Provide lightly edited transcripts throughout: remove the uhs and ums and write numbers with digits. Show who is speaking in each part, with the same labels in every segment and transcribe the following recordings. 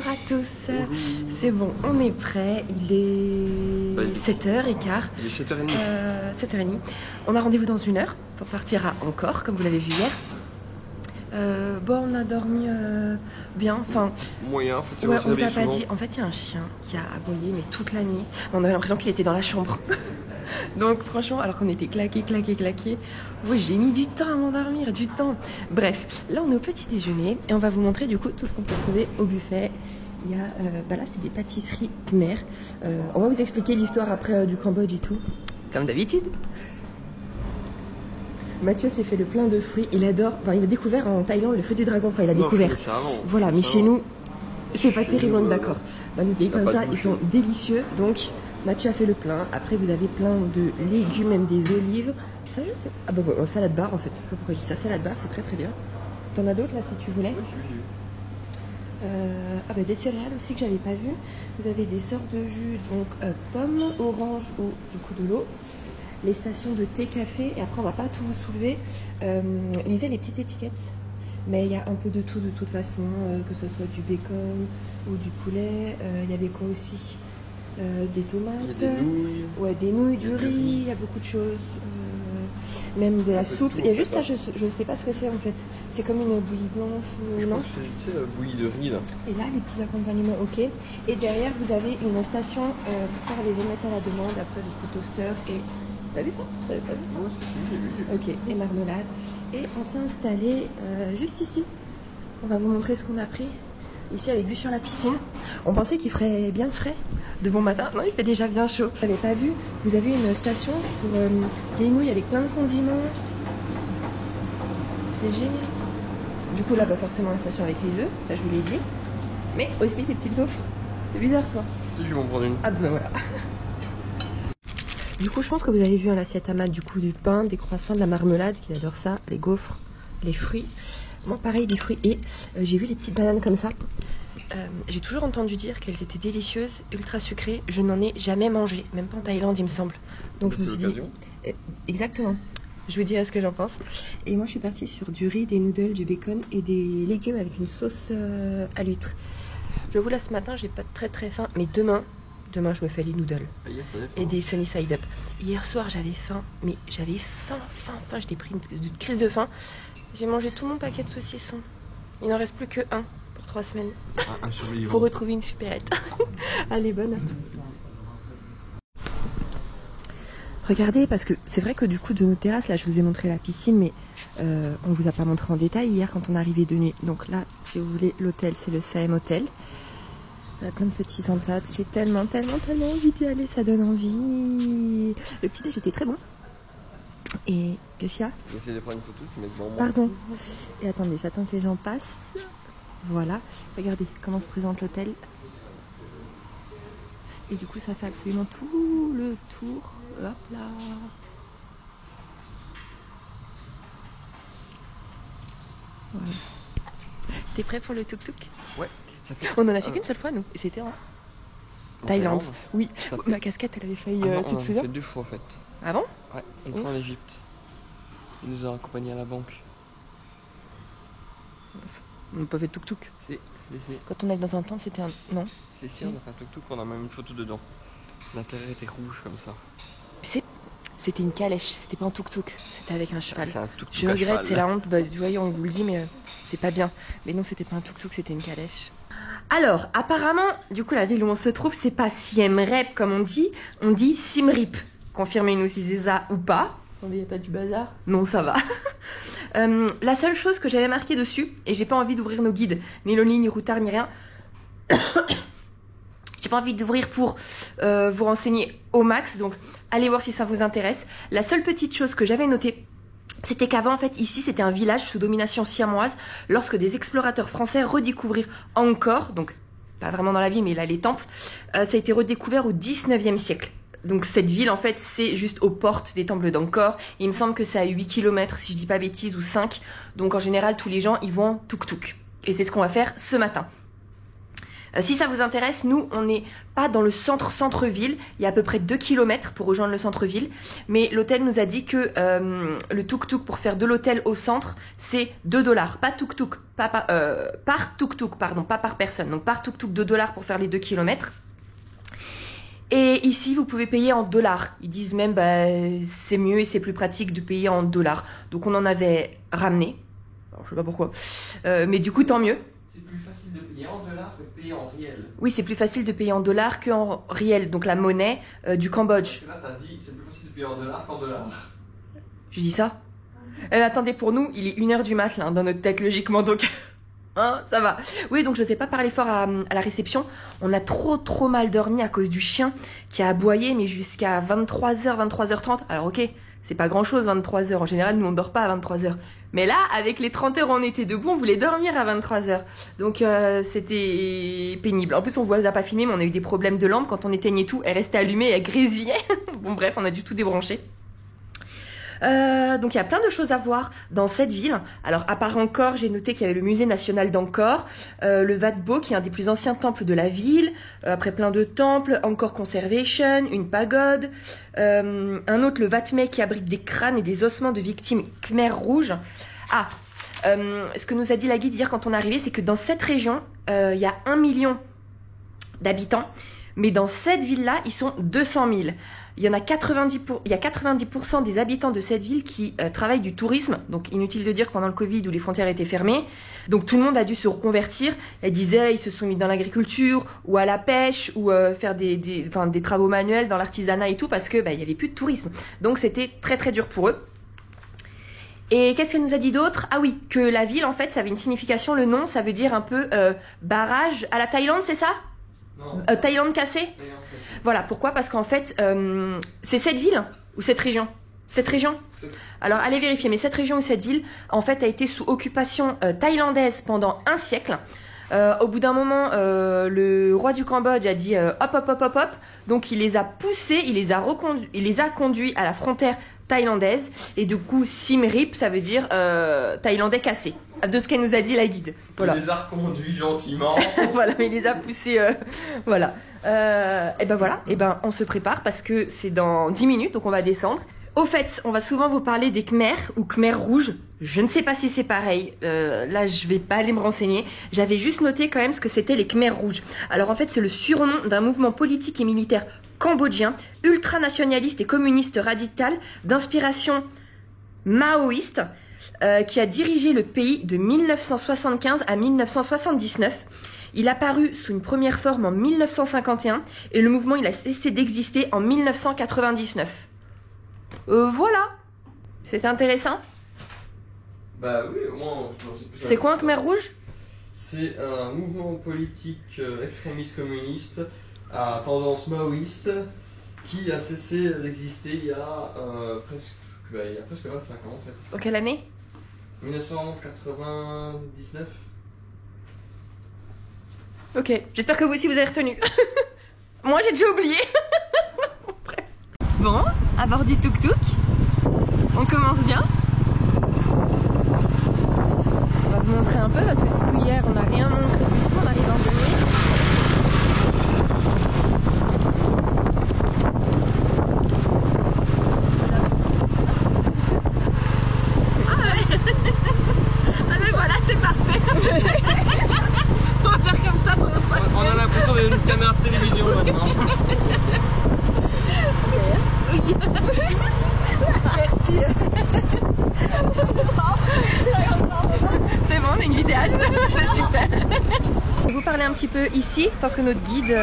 Speaker 1: Bonjour à tous. C'est bon, on est prêt. Il est 7h15.
Speaker 2: Il est 7h30.
Speaker 1: 7h30. On a rendez-vous dans 1 heure pour partir à Encore, comme vous l'avez vu hier. Bon, on a dormi bien. Enfin,
Speaker 2: moyen, en fait,
Speaker 1: ouais, on vous a pas dit. En fait, il y a un chien qui a aboyé, mais toute la nuit. On avait l'impression qu'il était dans la chambre. Donc, franchement, alors qu'on était claqué. Oui, j'ai mis du temps à m'endormir, du temps. Bref, là, on est au petit déjeuner et on va vous montrer du coup tout ce qu'on peut trouver au buffet. Il y a, là, c'est des pâtisseries Khmer. On va vous expliquer l'histoire après du Cambodge et tout, comme d'habitude. Mathieu s'est fait le plein de fruits, il adore, enfin il a découvert en Thaïlande le fruit du dragon, enfin il a découvert. Voilà, mais chez nous, c'est pas terrible, on est d'accord. Dans les pays comme ça, ils sont délicieux, donc Mathieu a fait le plein. Après vous avez plein de légumes, même des olives. Ça, je sais. Ah bah bon, salade bar en fait, je sais pas pourquoi je dis ça, salade bar, c'est très bien. T'en as d'autres là si tu voulais?
Speaker 2: Oui,
Speaker 1: ah bah des céréales aussi que j'avais pas vu. Vous avez des sortes de jus, donc pommes, orange ou du coup de l'eau. Les stations de thé, café, et après on va pas tout vous soulever. Lisez les petites étiquettes, mais il y a un peu de tout de toute façon, que ce soit du bacon ou du poulet. Il y avait quoi aussi? Des tomates,
Speaker 2: il y a des nouilles,
Speaker 1: ouais, des nouilles, du riz, il y a beaucoup de choses, même de la soupe. Il y a juste ça, je sais pas ce que c'est en fait. C'est comme une bouillie blanche ou non?
Speaker 2: C'est la bouillie de riz là.
Speaker 1: Et là, les petits accompagnements, ok. Et derrière, vous avez une station pour faire les omelettes à la demande, après du coup toaster et... T'as vu ça? T'avais pas vu ça?
Speaker 2: Ouais, c'est j'ai vu.
Speaker 1: Ok, et marmelade. Et on s'est installé juste ici. On va vous montrer ce qu'on a pris. Ici, avec vue sur la piscine. On pensait qu'il ferait bien frais de bon matin. Non, il fait déjà bien chaud. Vous n'avez pas vu? Vous avez une station pour des nouilles avec plein de condiments. C'est génial. Du coup, là, pas forcément la station avec les œufs, ça je vous l'ai dit. Mais aussi des petites gaufres. C'est bizarre, toi.
Speaker 2: Je vais m'en prendre une.
Speaker 1: Ah ben voilà. Du coup, je pense que vous avez vu l'assiette à Matt, du coup, du pain, des croissants, de la marmelade, qu'il adore ça, les gaufres, les fruits. Moi, pareil, des fruits. Et j'ai vu les petites bananes comme ça. J'ai toujours entendu dire qu'elles étaient délicieuses, ultra sucrées. Je n'en ai jamais mangé, même pas en Thaïlande, il me semble. Donc, je me suis dit... Exactement. Je vous dirai ce que j'en pense. Et moi, je suis partie sur du riz, des noodles, du bacon et des légumes avec une sauce à l'huître. Je vous laisse ce matin, j'ai pas très faim, mais demain, je me fais les noodles et des sunny side up. Hier soir, j'avais faim, mais j'avais faim. J'étais pris une crise de faim. J'ai mangé tout mon paquet de saucissons. Il n'en reste plus que un pour 3 semaines. Faut retrouver une supérette. Allez, bonne. Regardez, parce que c'est vrai que du coup, de nos terrasses, là, je vous ai montré la piscine, mais on vous a pas montré en détail hier quand on est arrivé de nuit. Donc là, si vous voulez, l'hôtel, c'est le Saem Hotel. Il y a plein de petits empâtes. J'ai tellement envie d'y aller, ça donne envie. Le petit déj était très bon. Et qu'est-ce qu'il y a?
Speaker 2: J'essaie de prendre une photo, mais devant moi.
Speaker 1: Pardon. Et attendez, j'attends que les gens passent. Voilà. Regardez comment se présente l'hôtel. Et du coup, ça fait absolument tout le tour. Hop là. Voilà. T'es prêt pour le tuk-tuk?
Speaker 2: Ouais.
Speaker 1: On en a fait qu'une seule fois, nous, et c'était en Thaïlande. Oui, ma casquette, elle avait failli. Tu te souviens?
Speaker 2: On a fait 2 fois en fait.
Speaker 1: Ah bon?
Speaker 2: Ouais, une fois en Égypte. Il nous a accompagnés à la banque.
Speaker 1: On n'a pas fait de tuk-tuk.
Speaker 2: Si.
Speaker 1: Quand on est dans un temps, c'était un. Non?
Speaker 2: Si, on a fait un tuk-tuk, on a même une photo dedans. L'intérieur était rouge comme ça.
Speaker 1: C'était une calèche, c'était pas un tuk-tuk, c'était avec un cheval.
Speaker 2: Un tuk-tuk.
Speaker 1: Je regrette, c'est la honte. Bah, vous voyez, on vous le dit, mais c'est pas bien. Mais non, c'était pas un tuk-tuk, c'était une calèche. Alors, apparemment, du coup, la ville où on se trouve, c'est pas Siem Reap comme on dit Siem Reap. Confirmez-nous si c'est ça ou pas. Attendez, y a pas du bazar? Non, ça va. La seule chose que j'avais marqué dessus, et j'ai pas envie d'ouvrir nos guides, ni Lonely, ni Routard, ni rien. J'ai pas envie d'ouvrir pour vous renseigner au max, donc allez voir si ça vous intéresse. La seule petite chose que j'avais notée, c'était qu'avant, en fait, ici, c'était un village sous domination siamoise, lorsque des explorateurs français redécouvrirent Angkor, donc pas vraiment dans la ville, mais là, les temples, ça a été redécouvert au 19e siècle. Donc cette ville, en fait, c'est juste aux portes des temples d'Angkor. Il me semble que c'est à 8 km, si je dis pas bêtises, ou 5. Donc en général, tous les gens, ils vont en tuk-tuk. Et c'est ce qu'on va faire ce matin. Si ça vous intéresse, nous, on n'est pas dans le centre-ville. Il y a à peu près 2 km pour rejoindre le centre-ville. Mais l'hôtel nous a dit que le tuk-tuk pour faire de l'hôtel au centre, c'est 2 $. Pas tuk-tuk, par tuk-tuk, pardon, pas par personne. Donc par tuk-tuk, 2 $ pour faire les 2 km. Et ici, vous pouvez payer en dollars. Ils disent même, bah, c'est mieux et c'est plus pratique de payer en dollars. Donc on en avait ramené. Alors, je sais pas pourquoi. Mais du coup, tant mieux.
Speaker 2: C'est plus facile de payer en dollars que de payer en riel.
Speaker 1: Oui, c'est plus facile de payer en dollars qu'en riel, donc la monnaie du Cambodge.
Speaker 2: Parce que là, t'as dit c'est plus facile de payer en dollars qu'en dollars.
Speaker 1: J'ai dit ça attendez, pour nous, il est 1h du mat, là, dans notre tête, logiquement, donc... Hein, ça va. Oui, donc je n'osais pas parler fort à la réception. On a trop mal dormi à cause du chien qui a aboyé, mais jusqu'à 23h, 23h30. Alors ok, c'est pas grand-chose 23h. En général, nous on dort pas à 23h. Mais là, avec les 30 heures où on était debout, on voulait dormir à 23h. Donc c'était pénible. En plus, on voit, ça n'a pas filmé, mais on a eu des problèmes de lampe. Quand on éteignait tout, elle restait allumée, elle grésillait. Bon bref, on a dû tout débrancher. Donc il y a plein de choses à voir dans cette ville. Alors à part Angkor, j'ai noté qu'il y avait le musée national d'Angkor, le Wat Bo qui est un des plus anciens temples de la ville, après plein de temples, Angkor Conservation, une pagode, un autre le Wat Mey qui abrite des crânes et des ossements de victimes Khmer rouges. Ce que nous a dit la guide hier quand on est arrivé, c'est que dans cette région, il y a 1 million d'habitants, mais dans cette ville-là, ils sont 200 000. Il y a 90% des habitants de cette ville qui travaillent du tourisme. Donc inutile de dire que pendant le Covid où les frontières étaient fermées, donc tout le monde a dû se reconvertir. Elle disait ils se sont mis dans l'agriculture ou à la pêche ou faire des travaux manuels dans l'artisanat et tout parce que il y avait plus de tourisme. Donc c'était très dur pour eux. Et qu'est-ce qu'elle nous a dit d'autre? Ah oui, que la ville en fait ça avait une signification, le nom ça veut dire un peu barrage à la Thaïlande, c'est ça? Thaïlande cassée. Voilà, pourquoi? Parce qu'en fait, c'est cette ville ou cette région? Cette région? Alors, allez vérifier, mais cette région ou cette ville, en fait, a été sous occupation thaïlandaise pendant 1 siècle. Au bout d'un moment, le roi du Cambodge a dit hop. Donc, il les a poussés, il les a conduits à la frontière thaïlandaise. Et du coup, Siem Reap, ça veut dire thaïlandais cassé. De ce qu'elle nous a dit la guide. Voilà.
Speaker 2: Il les a reconduits gentiment.
Speaker 1: Voilà, mais il les a poussés. Voilà. Et ben voilà, on se prépare parce que c'est dans 10 minutes, donc on va descendre. Au fait, on va souvent vous parler des Khmer ou Khmer rouges. Je ne sais pas si c'est pareil. Là, je vais pas aller me renseigner. J'avais juste noté quand même ce que c'était les Khmer rouges. Alors en fait, c'est le surnom d'un mouvement politique et militaire cambodgien, ultranationaliste et communiste radical, d'inspiration maoïste, qui a dirigé le pays de 1975 à 1979. Il a apparu sous une première forme en 1951 et le mouvement il a cessé d'exister en 1999. Voilà, c'est intéressant.
Speaker 2: Bah oui, au moins je sais plus.
Speaker 1: C'est quoi un Khmer rouge?
Speaker 2: C'est un mouvement politique extrémiste communiste à tendance maoïste qui a cessé d'exister il y a presque 25 ans en fait.
Speaker 1: En quelle année?
Speaker 2: 1999.
Speaker 1: Ok, j'espère que vous aussi vous avez retenu. Moi j'ai déjà oublié. Bon, à bord du tuk-tuk, on commence bien. On va vous montrer un peu parce que du coup hier on n'a rien montré du tout, on arrive en demi. Ah mais voilà, c'est parfait. On va faire comme ça pendant 3 semaines.
Speaker 2: On a l'impression d'être une caméra de télévision maintenant.
Speaker 1: Oui. Merci. C'est bon, on est une vidéaste. C'est super. Je vais vous parler un petit peu ici, tant que notre guide...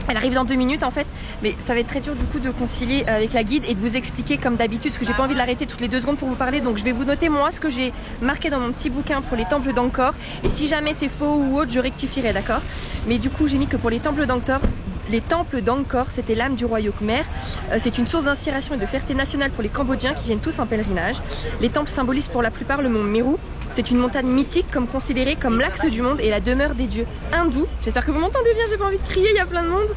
Speaker 1: Elle arrive dans 2 minutes en fait, mais ça va être très dur du coup de concilier avec la guide et de vous expliquer comme d'habitude, parce que j'ai pas envie de l'arrêter toutes les 2 secondes pour vous parler, donc je vais vous noter moi ce que j'ai marqué dans mon petit bouquin pour les temples d'Angkor, et si jamais c'est faux ou autre, je rectifierai, d'accord? Mais du coup j'ai mis que pour les temples d'Angkor, c'était l'âme du royaume Khmer. C'est une source d'inspiration et de fierté nationale pour les Cambodgiens qui viennent tous en pèlerinage. Les temples symbolisent pour la plupart le mont Meru, C'est une montagne mythique comme considérée comme l'axe du monde et la demeure des dieux hindous. J'espère que vous m'entendez bien, j'ai pas envie de crier, il y a plein de monde.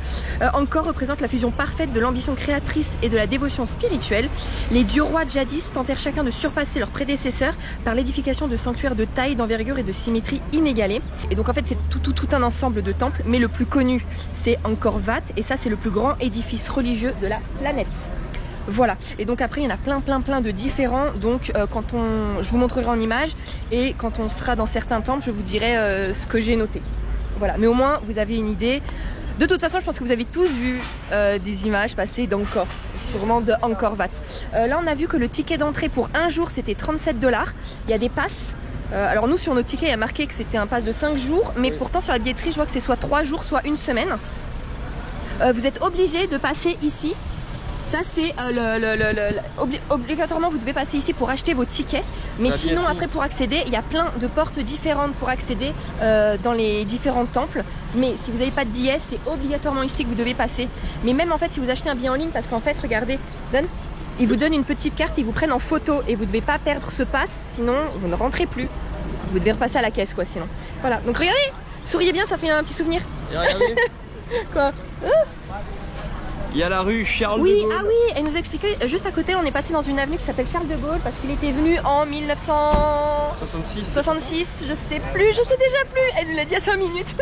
Speaker 1: Angkor représente la fusion parfaite de l'ambition créatrice et de la dévotion spirituelle. Les dieux rois jadis tentèrent chacun de surpasser leurs prédécesseurs par l'édification de sanctuaires de taille, d'envergure et de symétrie inégalée. Et donc en fait c'est tout un ensemble de temples, mais le plus connu c'est Angkor Wat et ça c'est le plus grand édifice religieux de la planète. Voilà, et donc après il y en a plein de différents, donc je vous montrerai en image et quand on sera dans certains temples je vous dirai ce que j'ai noté. Voilà, mais au moins vous avez une idée. De toute façon je pense que vous avez tous vu des images passer d'Angkor, sûrement de Angkor Wat. Là on a vu que le ticket d'entrée pour un jour c'était 37 $, il y a des passes. Alors nous sur nos tickets il y a marqué que c'était un pass de 5 jours, mais oui. Pourtant sur la billetterie je vois que c'est soit 3 jours soit une semaine. Vous êtes obligé de passer ici. Ça c'est obligatoirement vous devez passer ici pour acheter vos tickets. Mais sinon après pour accéder, il y a plein de portes différentes pour accéder dans les différents temples. Mais si vous n'avez pas de billet, c'est obligatoirement ici que vous devez passer. Mais même en fait si vous achetez un billet en ligne, parce qu'en fait regardez, ils vous donnent une petite carte, ils vous prennent en photo et vous ne devez pas perdre ce pass, sinon vous ne rentrez plus. Vous devez repasser à la caisse quoi sinon. Voilà, donc regardez, souriez bien, ça fait un petit souvenir.
Speaker 2: Et regardez.
Speaker 1: Quoi
Speaker 2: Il y a la rue Charles de Gaulle.
Speaker 1: Ah oui, elle nous expliquait, juste à côté on est passé dans une avenue qui s'appelle Charles de Gaulle parce qu'il était venu en 1966, je sais déjà plus, elle nous l'a dit à 5 minutes.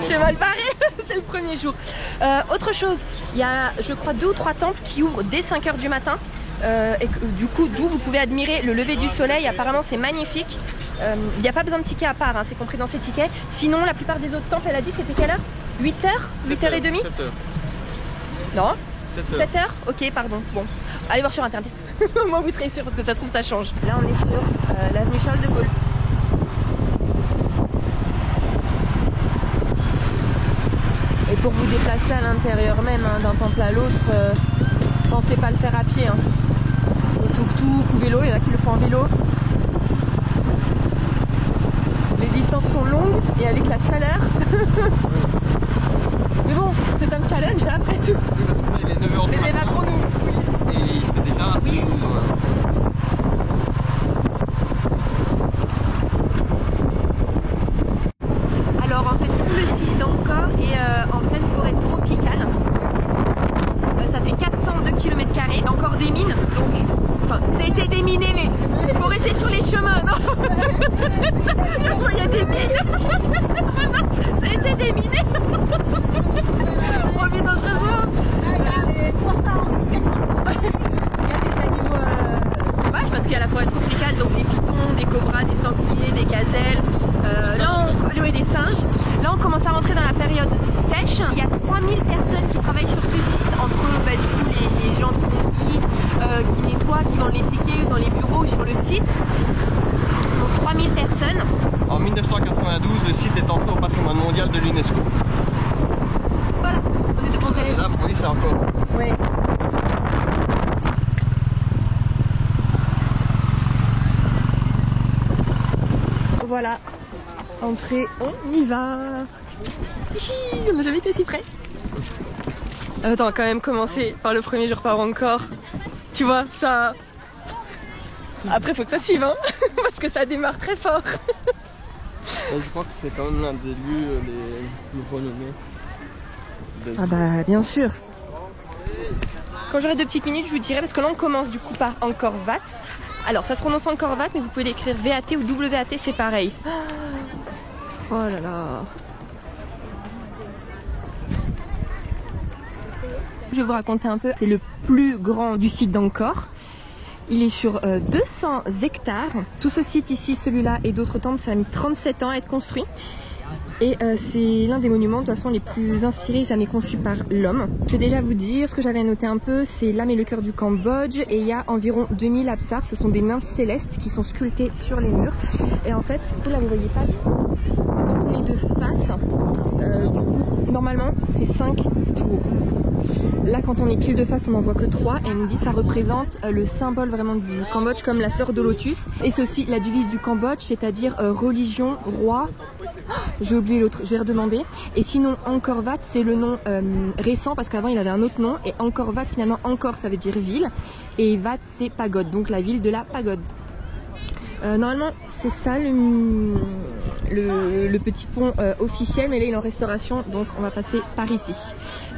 Speaker 1: C'est mal barré, c'est le premier jour. Autre chose, il y a je crois 2 ou 3 temples qui ouvrent dès 5 h du matin et du coup d'où vous pouvez admirer le lever du soleil, apparemment c'est magnifique. Il n'y a pas besoin de ticket à part, hein, c'est compris dans ces tickets. Sinon la plupart des autres temples, elle a dit c'était quelle heure? 8 h 8h30 7 h. Non 7 h. Ok, pardon. Bon, allez voir sur internet. Moi vous serez sûr parce que ça se trouve ça change. Là on est sur l'avenue Charles de Gaulle. Et pour vous déplacer à l'intérieur même hein, d'un temple à l'autre, pensez pas le faire à pied. Hein. Au tuk-tuk ou vélo, il y en a qui le font en vélo. Les distances sont longues et avec la chaleur. Mais bon, c'est un challenge après tout.
Speaker 2: Oui, parce qu'il est 9 h.
Speaker 1: Mais c'est pas pour nous.
Speaker 2: Oui. Et il fait déjà assez chaud quand même.
Speaker 1: Alors en fait tout le site d'Angkor est en pleine forêt tropicale. Ça fait 402 km², encore des mines, donc enfin ça a été déminé mais il faut rester sur les chemins, non. Il y a des mines. Ça a été déminé. On vit dangereusement. Il y a des animaux sauvages parce qu'il y a la forêt tropicale, donc des pitons, des cobras, des sangliers, des gazelles, des singes. Là on commence à rentrer dans la période sèche. Il y a 3000 personnes qui travaillent sur ce site, entre du coup, les gens de combi, qui nettoient, qui vendent les tickets dans les bureaux sur le site. Donc 3000 personnes.
Speaker 2: En 1992, le site est entré au patrimoine mondial de l'UNESCO.
Speaker 1: Voilà, on est devant
Speaker 2: là, oui, c'est encore.
Speaker 1: Oui. Voilà, entrée, on y va. On n'a jamais été si près. Attends, on va quand même commencer par le premier jour par Angkor. Tu vois, ça... Après, faut que ça suive, hein. Parce que ça démarre très fort.
Speaker 2: Je crois que c'est quand même l'un des lieux les plus renommés.
Speaker 1: Ah bah, bien sûr. Quand j'aurai 2 petites minutes, je vous dirai, parce que là, on commence du coup par Angkor Wat. Alors, ça se prononce Angkor Wat, mais vous pouvez l'écrire VAT ou WAT, c'est pareil. Oh là là. Je vais vous raconter un peu. C'est le plus grand du site d'Angkor. Il est sur 200 hectares. Tout ce site ici, celui-là et d'autres temples, ça a mis 37 ans à être construit. Et c'est l'un des monuments de toute façon les plus inspirés jamais conçus par l'homme. Je vais déjà vous dire ce que j'avais noté un peu, c'est l'âme et le cœur du Cambodge et il y a environ 2000 apsars, ce sont des nymphes célestes qui sont sculptées sur les murs. Et en fait, du coup là vous voyez pas trop, quand on est de face, du coup normalement c'est 5 tours. Là quand on est pile de face on n'en voit que 3 et elle nous dit ça représente le symbole vraiment du Cambodge comme la fleur de lotus. Et c'est aussi la devise du Cambodge, c'est-à-dire religion, roi. J'ai oublié l'autre, je vais redemander. Et sinon Angkor Wat c'est le nom récent parce qu'avant il avait un autre nom. Et Angkor Wat finalement Angkor ça veut dire ville et Wat c'est pagode, donc la ville de la pagode. Normalement c'est ça le petit pont officiel, mais là il est en restauration, donc on va passer par ici.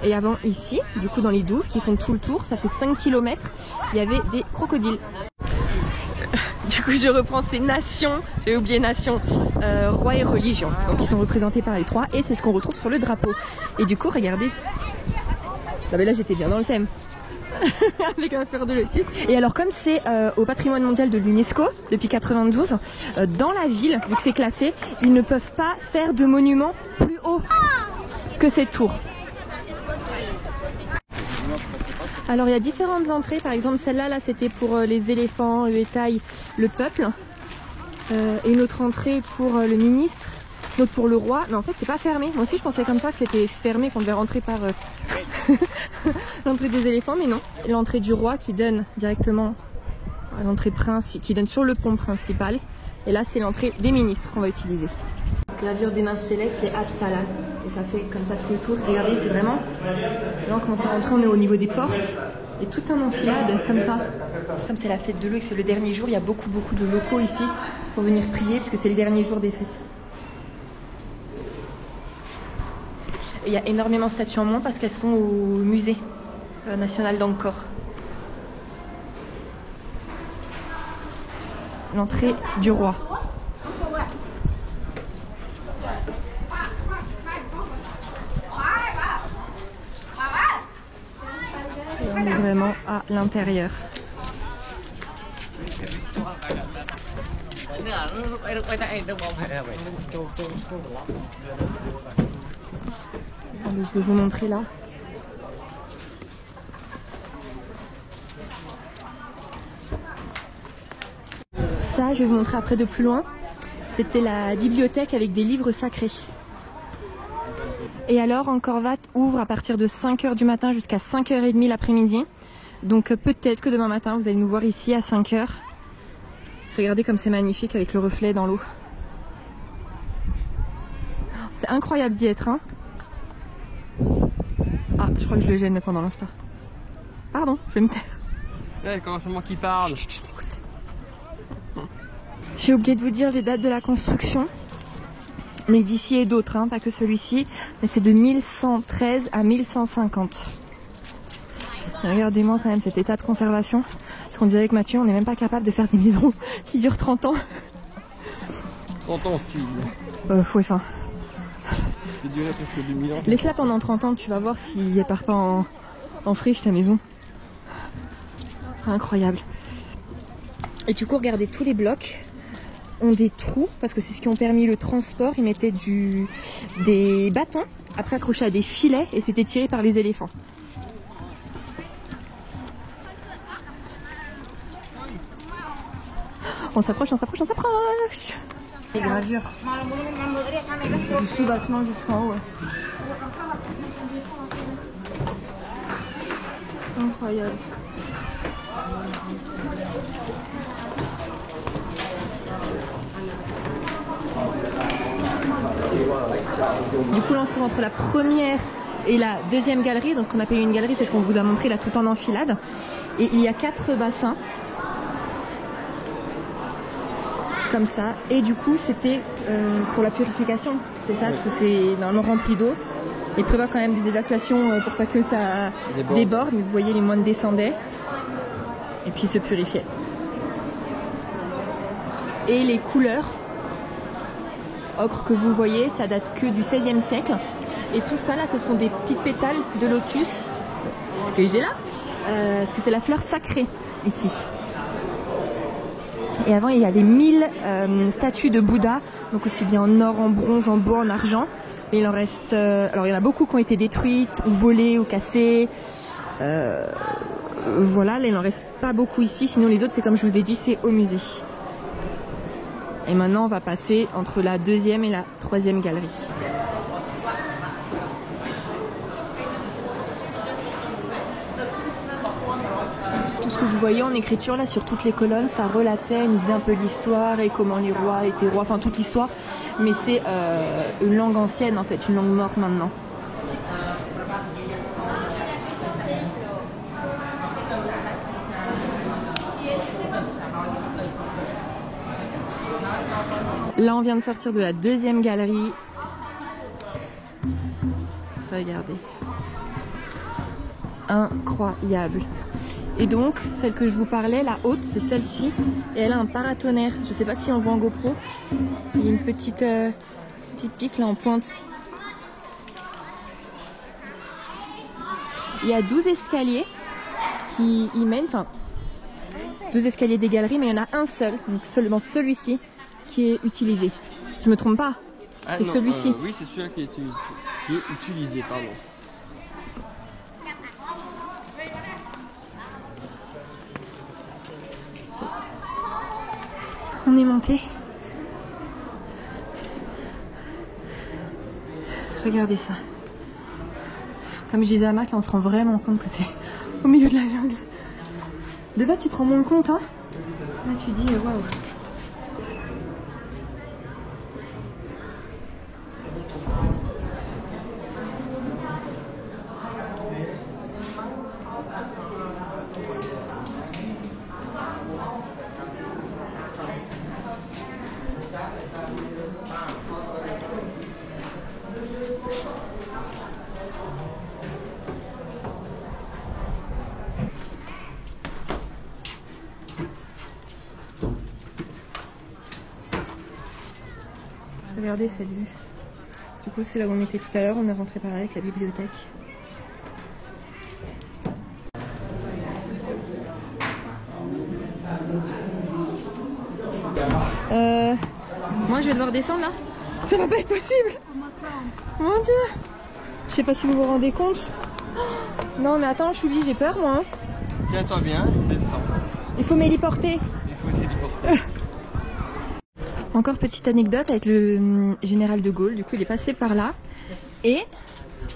Speaker 1: Et avant ici, du coup dans les douves qui font tout le tour, ça fait 5 km, il y avait des crocodiles. Du coup je reprends ces nations, j'ai oublié nation, roi et religion, donc ils sont représentés par les trois et c'est ce qu'on retrouve sur le drapeau. Et du coup regardez, non mais là j'étais bien dans le thème. Avec un fer de lotus. Et alors comme c'est au patrimoine mondial de l'UNESCO depuis 92, dans la ville, vu que c'est classé, ils ne peuvent pas faire de monument plus haut que cette tour. Alors il y a différentes entrées, par exemple celle-là là, c'était pour les éléphants, le bétail, le peuple. Et une autre entrée pour le ministre, une autre pour le roi, mais en fait c'est pas fermé. Moi aussi je pensais comme ça que c'était fermé, qu'on devait rentrer par l'entrée des éléphants, mais non. L'entrée du roi qui donne directement à l'entrée qui donne sur le pont principal. Et là c'est l'entrée des ministres qu'on va utiliser. Gravure des nymphes célestes, c'est Absala. Et ça fait comme ça tout le tour. Regardez, c'est vraiment... Là on commence à rentrer, on est au niveau des portes. Et tout un enfilade comme ça. Comme c'est la fête de l'eau et que c'est le dernier jour, il y a beaucoup de locaux ici pour venir prier, puisque c'est le dernier jour des fêtes. Et il y a énormément de statues en moins parce qu'elles sont au musée national d'Angkor. L'entrée du roi. Et on est vraiment à l'intérieur. Je vais vous montrer là. Ça, je vais vous montrer après de plus loin. C'était la bibliothèque avec des livres sacrés. Et alors, Angkor Wat ouvre à partir de 5 h du matin jusqu'à 5 h 30 l'après-midi. Donc peut-être que demain matin, vous allez nous voir ici à 5 h. Regardez comme c'est magnifique avec le reflet dans l'eau. C'est incroyable d'y être, hein. Ah, je crois que je le gêne pendant l'instant. Pardon, je vais me taire.
Speaker 2: Ouais, comment c'est moi qui parle?
Speaker 1: J'ai oublié de vous dire les dates de la construction. Mais d'ici et d'autres, hein, pas que celui-ci. Mais c'est de 1113 à 1150. Regardez-moi quand même cet état de conservation. Parce qu'on dirait que Mathieu, on n'est même pas capable de faire des maisons qui durent 30 ans.
Speaker 2: 30 ans aussi.
Speaker 1: Ouais, enfin.
Speaker 2: Ça durait presque 2000 ans.
Speaker 1: Laisse-la pendant 30 ans, tu vas voir s'il part pas en friche ta maison. Incroyable. Et du coup, regardez, tous les blocs ont des trous parce que c'est ce qui ont permis le transport. Ils mettaient des bâtons après accrochés à des filets et c'était tiré par les éléphants. On s'approche, on s'approche, on s'approche. Les gravures du sous-bâtiment jusqu'en haut. Ouais. Incroyable. Du coup là on se trouve entre la première et la deuxième galerie, donc on appelle une galerie, c'est ce qu'on vous a montré là tout en enfilade. Et il y a 4 bassins. Comme ça, et du coup c'était pour la purification, c'est ça, parce que c'est normalement rempli d'eau. Il prévoit quand même des évacuations pour pas que ça déborde, mais vous voyez les moines descendaient et puis se purifiaient. Et les couleurs ocre que vous voyez, ça date que du XVIe siècle. Et tout ça là, ce sont des petites pétales de lotus, ce que j'ai là, parce que c'est la fleur sacrée ici. Et avant, il y avait 1000 statues de Bouddha, donc aussi bien en or, en bronze, en bois, en argent. Mais il en reste... alors, il y en a beaucoup qui ont été détruites, ou volées, ou cassées. Voilà, là, il n'en reste pas beaucoup ici. Sinon, les autres, c'est comme je vous ai dit, c'est au musée. Et maintenant, on va passer entre la deuxième et la troisième galerie. Tout ce que vous voyez en écriture là sur toutes les colonnes, ça relatait, nous disait un peu l'histoire et comment les rois étaient rois, enfin toute l'histoire, mais c'est une langue ancienne en fait, une langue morte maintenant. Là, on vient de sortir de la deuxième galerie. Regardez. Incroyable. Et donc, celle que je vous parlais, la haute, c'est celle-ci. Et elle a un paratonnerre. Je sais pas si on voit en GoPro. Il y a une petite pique là en pointe. Il y a 12 escaliers qui y mènent. Enfin, 12 escaliers des galeries, mais il y en a un seul. Donc seulement celui-ci qui est utilisé. Je me trompe pas? C'est celui-ci.
Speaker 2: Oui, c'est celui qui est utilisé, pardon.
Speaker 1: On est monté. Regardez ça. Comme je disais à Mac, là on se rend vraiment compte que c'est au milieu de la jungle. De bas tu te rends moins compte, hein? Là tu dis waouh. Regardez cette vue. Du coup c'est là où on était tout à l'heure, on est rentré pareil avec la bibliothèque. Moi je vais devoir descendre là. Ça va pas être possible. Mon dieu. Je sais pas si vous vous rendez compte. Non mais attends Choubi, j'ai peur moi.
Speaker 2: Tiens-toi bien, descends.
Speaker 1: Il faut m'héliporter.
Speaker 2: Il faut s'héliporter.
Speaker 1: Encore petite anecdote avec le général de Gaulle, du coup il est passé par là et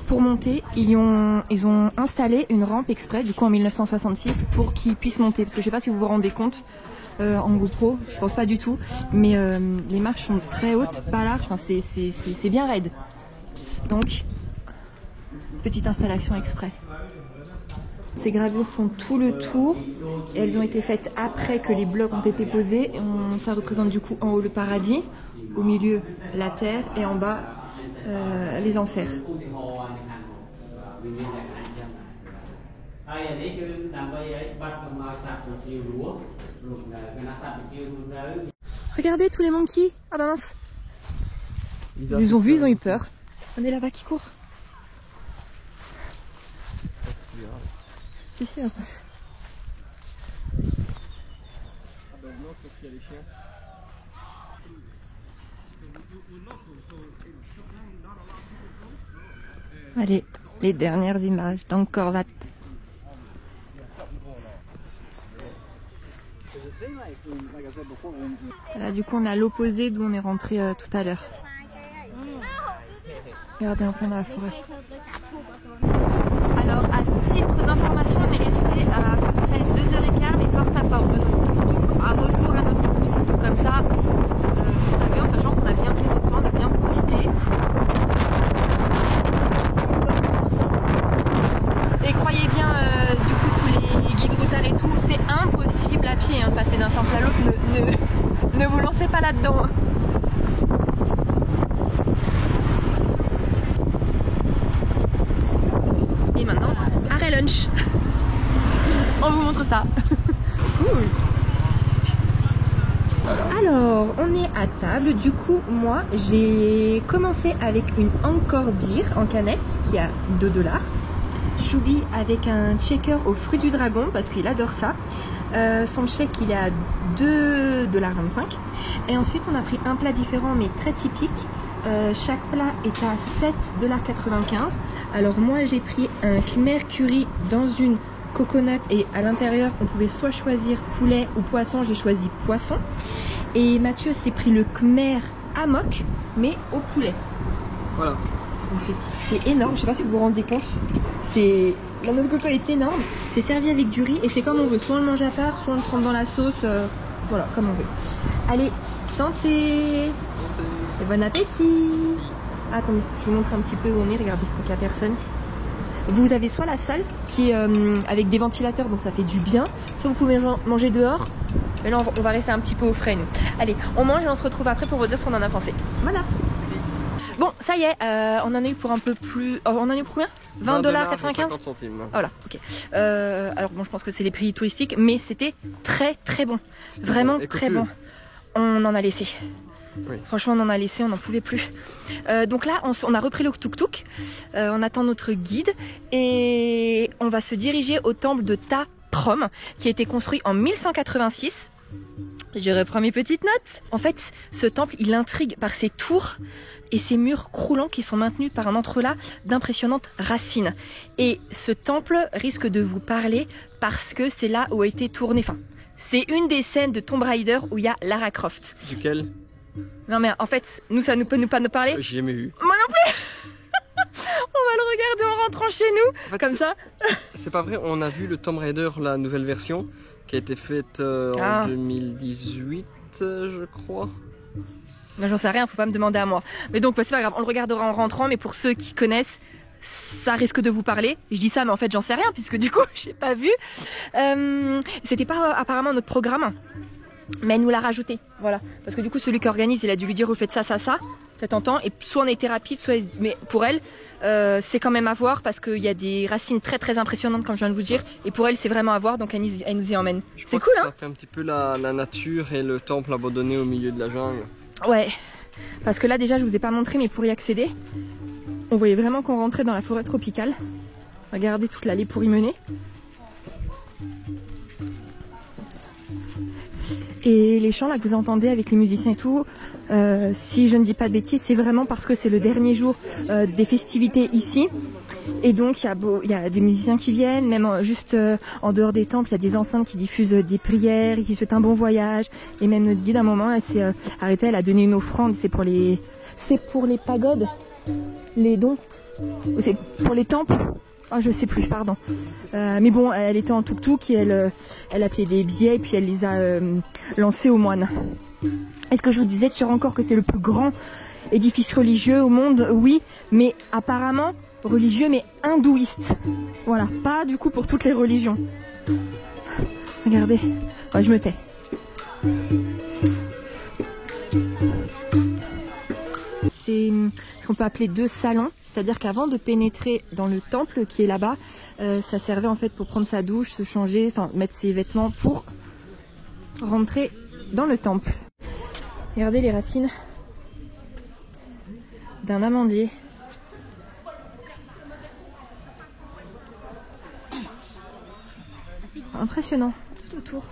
Speaker 1: pour monter ils ont installé une rampe exprès du coup en 1966 pour qu'il puisse monter, parce que je sais pas si vous vous rendez compte en GoPro, je pense pas du tout, mais les marches sont très hautes, pas larges, enfin, c'est bien raide, donc petite installation exprès. Ces gravures font tout le tour et elles ont été faites après que les blocs ont été posés. Ça représente du coup en haut le paradis, au milieu la terre et en bas les enfers. Regardez tous les monkeys. Ah bah mince. Ils les ont vus, ils ont eu peur. On est là-bas qui court. Si, si, on passe.
Speaker 2: Ah bah non, parce qu'il y a les chiens.
Speaker 1: Allez, les dernières images d'Angkor Wat. Là, du coup, on a l'opposé d'où on est rentré tout à l'heure. Regardez, on prend dans la forêt. Alors, à titre d'information, on est resté à peu près 2h15, mais porte à porte de notre tuk-tuk, à retour à notre tuk-tuk. Comme ça, vous savez, en sachant qu'on a bien pris notre temps, on a bien profité. Et croyez bien, du coup, tous les guides routaires et tout, c'est impossible à pied, hein, passer d'un temple à l'autre. Ne vous lancez pas là-dedans. Hein. Et maintenant, arrêt lunch. On vous montre ça. Alors, on est à table. Du coup, moi, j'ai commencé avec une Angkor Beer en canette qui a 2 $. Choubi avec un shaker aux fruits du dragon parce qu'il adore ça. Son shake, il est à 2,25 $. Et ensuite, on a pris un plat différent mais très typique. Chaque plat est à 7,95 $. Alors moi j'ai pris un khmer curry dans une coconut et à l'intérieur on pouvait soit choisir poulet ou poisson. J'ai choisi poisson. Et Mathieu s'est pris le khmer amok mais au poulet. Voilà. Donc c'est énorme, je sais pas si vous vous rendez compte. La noix de coco est énorme. C'est servi avec du riz et c'est comme on veut. Soit on le mange à part, soit on le prend dans la sauce. Voilà, comme on veut. Allez, santé! Et bon appétit! Attendez, je vous montre un petit peu où on est, regardez, donc il n'y a personne. Vous avez soit la salle qui est avec des ventilateurs, donc ça fait du bien, soit vous pouvez manger dehors. Mais là on va rester un petit peu au frais nous. Allez, on mange et on se retrouve après pour vous dire ce qu'on en a pensé. Voilà. Bon, ça y est, on en a eu pour un peu plus... on en a eu pour combien? 20,95 $.
Speaker 2: 50 centimes.
Speaker 1: Voilà, ok. Alors bon, je pense que c'est les prix touristiques, mais c'était très très bon. Vraiment
Speaker 2: bon.
Speaker 1: très bon. On en a laissé.
Speaker 2: Oui.
Speaker 1: Franchement, on en a laissé, on n'en pouvait plus. Donc là, on a repris le tuk-tuk. On attend notre guide et on va se diriger au temple de Ta Prohm, qui a été construit en 1186. Je reprends mes petites notes. En fait, ce temple, il intrigue par ses tours et ses murs croulants qui sont maintenus par un entrelac d'impressionnantes racines. Et ce temple risque de vous parler parce que c'est là où a été tourné. Enfin, c'est une des scènes de Tomb Raider où il y a Lara Croft.
Speaker 2: Duquel?
Speaker 1: Non mais en fait, nous ça nous peut pas nous parler.
Speaker 2: J'ai jamais vu.
Speaker 1: Moi non plus. On va le regarder en rentrant chez nous,
Speaker 2: En fait,
Speaker 1: comme ça.
Speaker 2: C'est pas vrai, on a vu le Tomb Raider, la nouvelle version, qui a été faite en 2018, je crois.
Speaker 1: J'en sais rien, faut pas me demander à moi. Mais donc, c'est pas grave, on le regardera en rentrant, mais pour ceux qui connaissent, ça risque de vous parler. Je dis ça, mais en fait, j'en sais rien, puisque du coup, j'ai pas vu. C'était pas apparemment notre programme, mais elle nous l'a rajouté. Voilà. Parce que du coup, celui qui organise, il a dû lui dire, vous faites ça, ça, ça. Peut-être en temps. Et soit on a été rapide, soit. Mais pour elle, c'est quand même à voir, parce qu'il y a des racines très très impressionnantes, comme je viens de vous dire. Et pour elle, c'est vraiment à voir, donc elle nous y emmène. C'est cool, hein?
Speaker 2: Ça fait un petit peu la nature et le temple abandonné au milieu de la jungle.
Speaker 1: Ouais, parce que là déjà je vous ai pas montré, mais pour y accéder, on voyait vraiment qu'on rentrait dans la forêt tropicale. Regardez toute l'allée pour y mener. Et les chants là que vous entendez avec les musiciens et tout, si je ne dis pas de bêtises, c'est vraiment parce que c'est le dernier jour des festivités ici. Et donc il y a des musiciens qui viennent, même juste en dehors des temples, il y a des enceintes qui diffusent des prières, qui souhaitent un bon voyage. Et même notre guide, à un moment, elle s'est arrêtée, elle a donné une offrande, c'est pour les pagodes, les dons, c'est pour les temples. Ah, je sais plus, pardon. Mais bon, elle était en tuk-tuk et elle a payé des billets et puis elle les a lancés aux moines. Est-ce que je vous disais sur encore que c'est le plus grand édifice religieux au monde? Oui, mais apparemment religieux mais hindouiste. Voilà, pas du coup pour toutes les religions. Regardez, ouais, je me tais. C'est ce qu'on peut appeler deux salons. C'est-à-dire qu'avant de pénétrer dans le temple qui est là-bas, ça servait en fait pour prendre sa douche, se changer, enfin mettre ses vêtements pour rentrer dans le temple. Regardez les racines d'un amandier. Impressionnant, tout autour.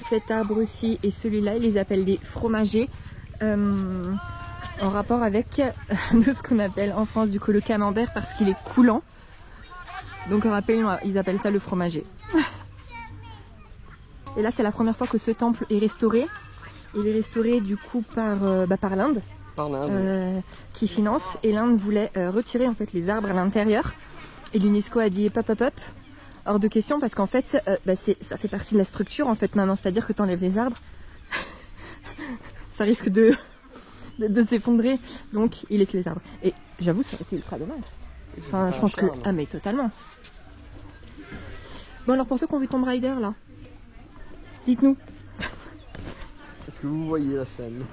Speaker 1: Cet arbre-ci et celui-là, ils les appellent des fromagers. En rapport avec ce qu'on appelle en France du coup le camembert parce qu'il est coulant. Donc on rappelle, ils appellent ça le fromager. Et là c'est la première fois que ce temple est restauré. Il est restauré du coup par l'Inde.
Speaker 2: Par l'Inde.
Speaker 1: Qui finance. Et l'Inde voulait retirer en fait les arbres à l'intérieur. Et l'UNESCO a dit hop hop hop, hors de question parce qu'en fait ça fait partie de la structure en fait maintenant. C'est-à-dire que tu enlèves les arbres, ça risque de s'effondrer, donc il laisse les arbres. Et j'avoue, ça aurait été ultra dommage. Enfin, je pense que... Ah mais totalement. Bon alors pour ceux qui ont vu Tomb Raider là, dites-nous.
Speaker 2: Est-ce que vous voyez la scène?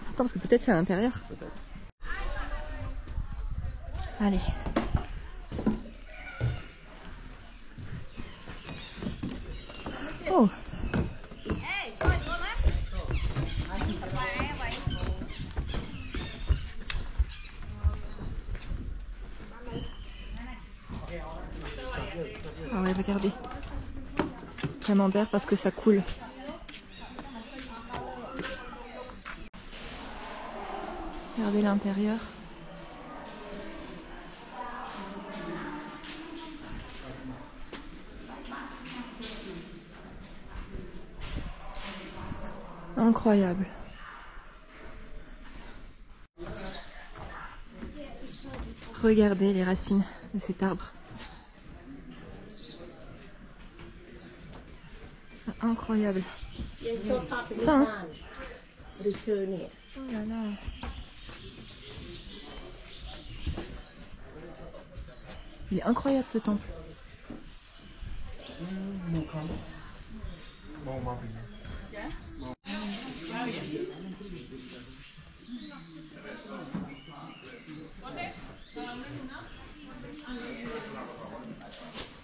Speaker 1: Attends, parce que peut-être c'est à l'intérieur. Allez. Oh. Ah ouais, regardez. Camembert parce que ça coule. Regardez l'intérieur. Incroyable. Regardez les racines de cet arbre. C'est incroyable. Ça, hein? Oh là là. Il est incroyable ce temple.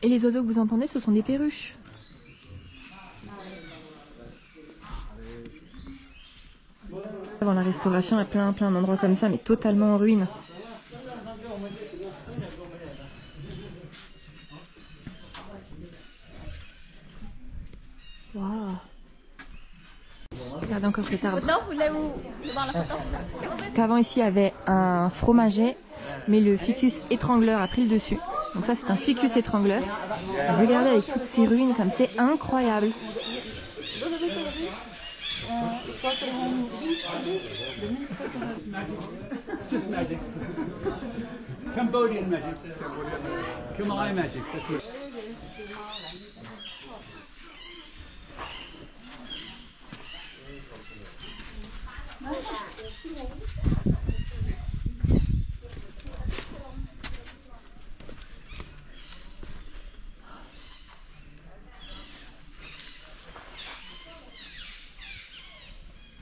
Speaker 1: Et les oiseaux que vous entendez, ce sont des perruches. Avant la restauration, il y a plein d'endroits comme ça, mais totalement en ruine. Waouh. Regardez encore cet arbre. Avant ici, il y avait un fromager, mais le ficus étrangleur a pris le dessus. Donc ça, c'est un ficus étrangleur. Regardez avec toutes ces ruines comme c'est incroyable.
Speaker 3: Just magic. Cambodian magic. Khmer magic. That's it.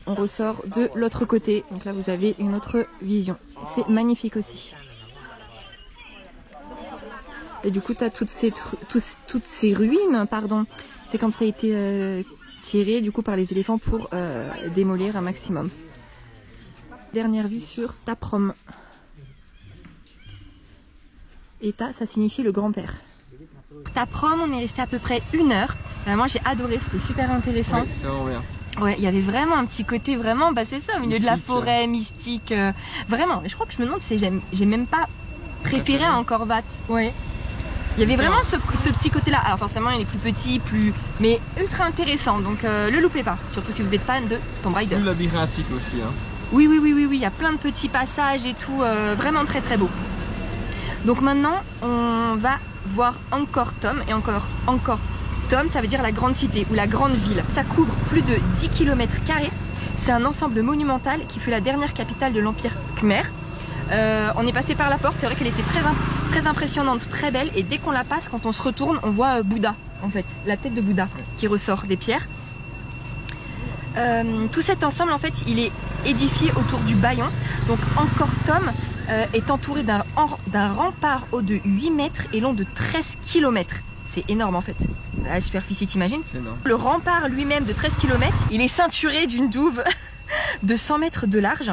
Speaker 1: On ressort de l'autre côté, donc là vous avez une autre vision. C'est magnifique aussi. Et du coup tu as toutes ces ruines, pardon. C'est quand ça a été tiré du coup par les éléphants pour démolir un maximum. Dernière vue sur Taprom. Et Ta, ça signifie le grand-père. Taprom, on est resté à peu près 1 heure. Moi j'ai adoré, c'était super intéressant.
Speaker 2: Oui, c'était vraiment bien.
Speaker 1: Ouais, il y avait vraiment un petit côté vraiment, bah c'est ça, au milieu mystique, de la forêt, mystique, vraiment. Et je crois que je me demande si j'ai même pas préféré à Angkor Wat. Ouais. Il y avait vraiment ce petit côté-là. Alors forcément, il est plus petit, mais ultra intéressant. Donc le loupez pas, surtout si vous êtes fan de Tomb Raider.
Speaker 2: Plus labyrinthique aussi. Hein.
Speaker 1: Oui, il y a plein de petits passages et tout, vraiment très très beau. Donc maintenant, on va voir Angkor Thom et Angkor Thom, ça veut dire la grande cité ou la grande ville. Ça couvre plus de 10 km². C'est un ensemble monumental qui fut la dernière capitale de l'Empire Khmer. On est passé par la porte, c'est vrai qu'elle était très impressionnante, très belle. Et dès qu'on la passe, quand on se retourne, on voit Bouddha, en fait, la tête de Bouddha qui ressort des pierres. Tout cet ensemble, en fait, il est édifié autour du Bayon. Donc Angkor Thom est entouré d'un rempart haut de 8 mètres et long de 13 km. C'est énorme en fait. La superficie, t'imagines? Le rempart lui-même de 13 km, il est ceinturé d'une douve de 100 mètres de large,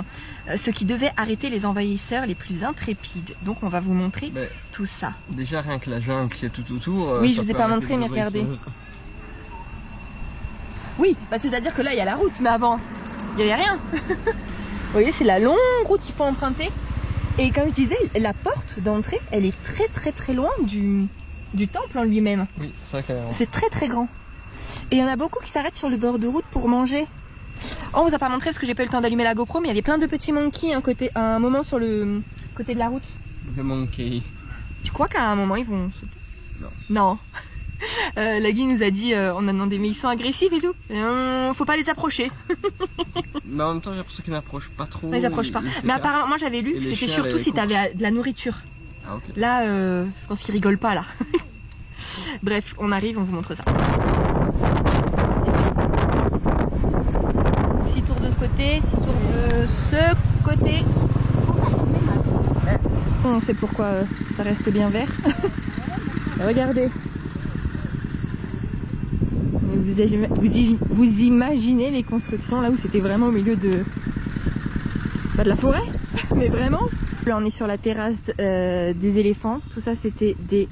Speaker 1: ce qui devait arrêter les envahisseurs les plus intrépides. Donc on va vous montrer tout ça.
Speaker 2: Déjà rien que la jungle qui est tout autour.
Speaker 1: Oui, je vous ai pas montré, mais regardez. Oui, bah c'est-à-dire que là il y a la route, mais avant, il n'y avait rien. Vous voyez, c'est la longue route qu'il faut emprunter. Et comme je disais, la porte d'entrée, elle est très loin du temple en lui-même.
Speaker 2: Oui, c'est vrai qu'elle est grande.
Speaker 1: C'est très grand. Et il y en a beaucoup qui s'arrêtent sur le bord de route pour manger. Oh, on vous a pas montré parce que j'ai pas eu le temps d'allumer la GoPro, mais il y avait plein de petits monkeys à un moment sur le côté de la route.
Speaker 2: The monkey. Tu
Speaker 1: crois qu'à un moment ils vont sauter? Non. La Guy nous a dit, on a demandé mais ils sont agressifs et tout. Faut pas les approcher.
Speaker 2: Mais en même temps j'ai l'impression qu'ils n'approchent pas trop.
Speaker 1: Mais ils approchent pas. Mais apparemment, moi j'avais lu que c'était surtout si t'avais de la nourriture.
Speaker 2: Ah, okay.
Speaker 1: Là, je pense qu'ils rigolent pas là. Bref, on arrive, on vous montre ça. Si tour de ce côté, si tour de ce côté. On sait pourquoi ça reste bien vert. Regardez. Vous imaginez les constructions là où c'était vraiment au milieu de la forêt, mais vraiment. Là on est sur la terrasse des éléphants. Tout ça c'était des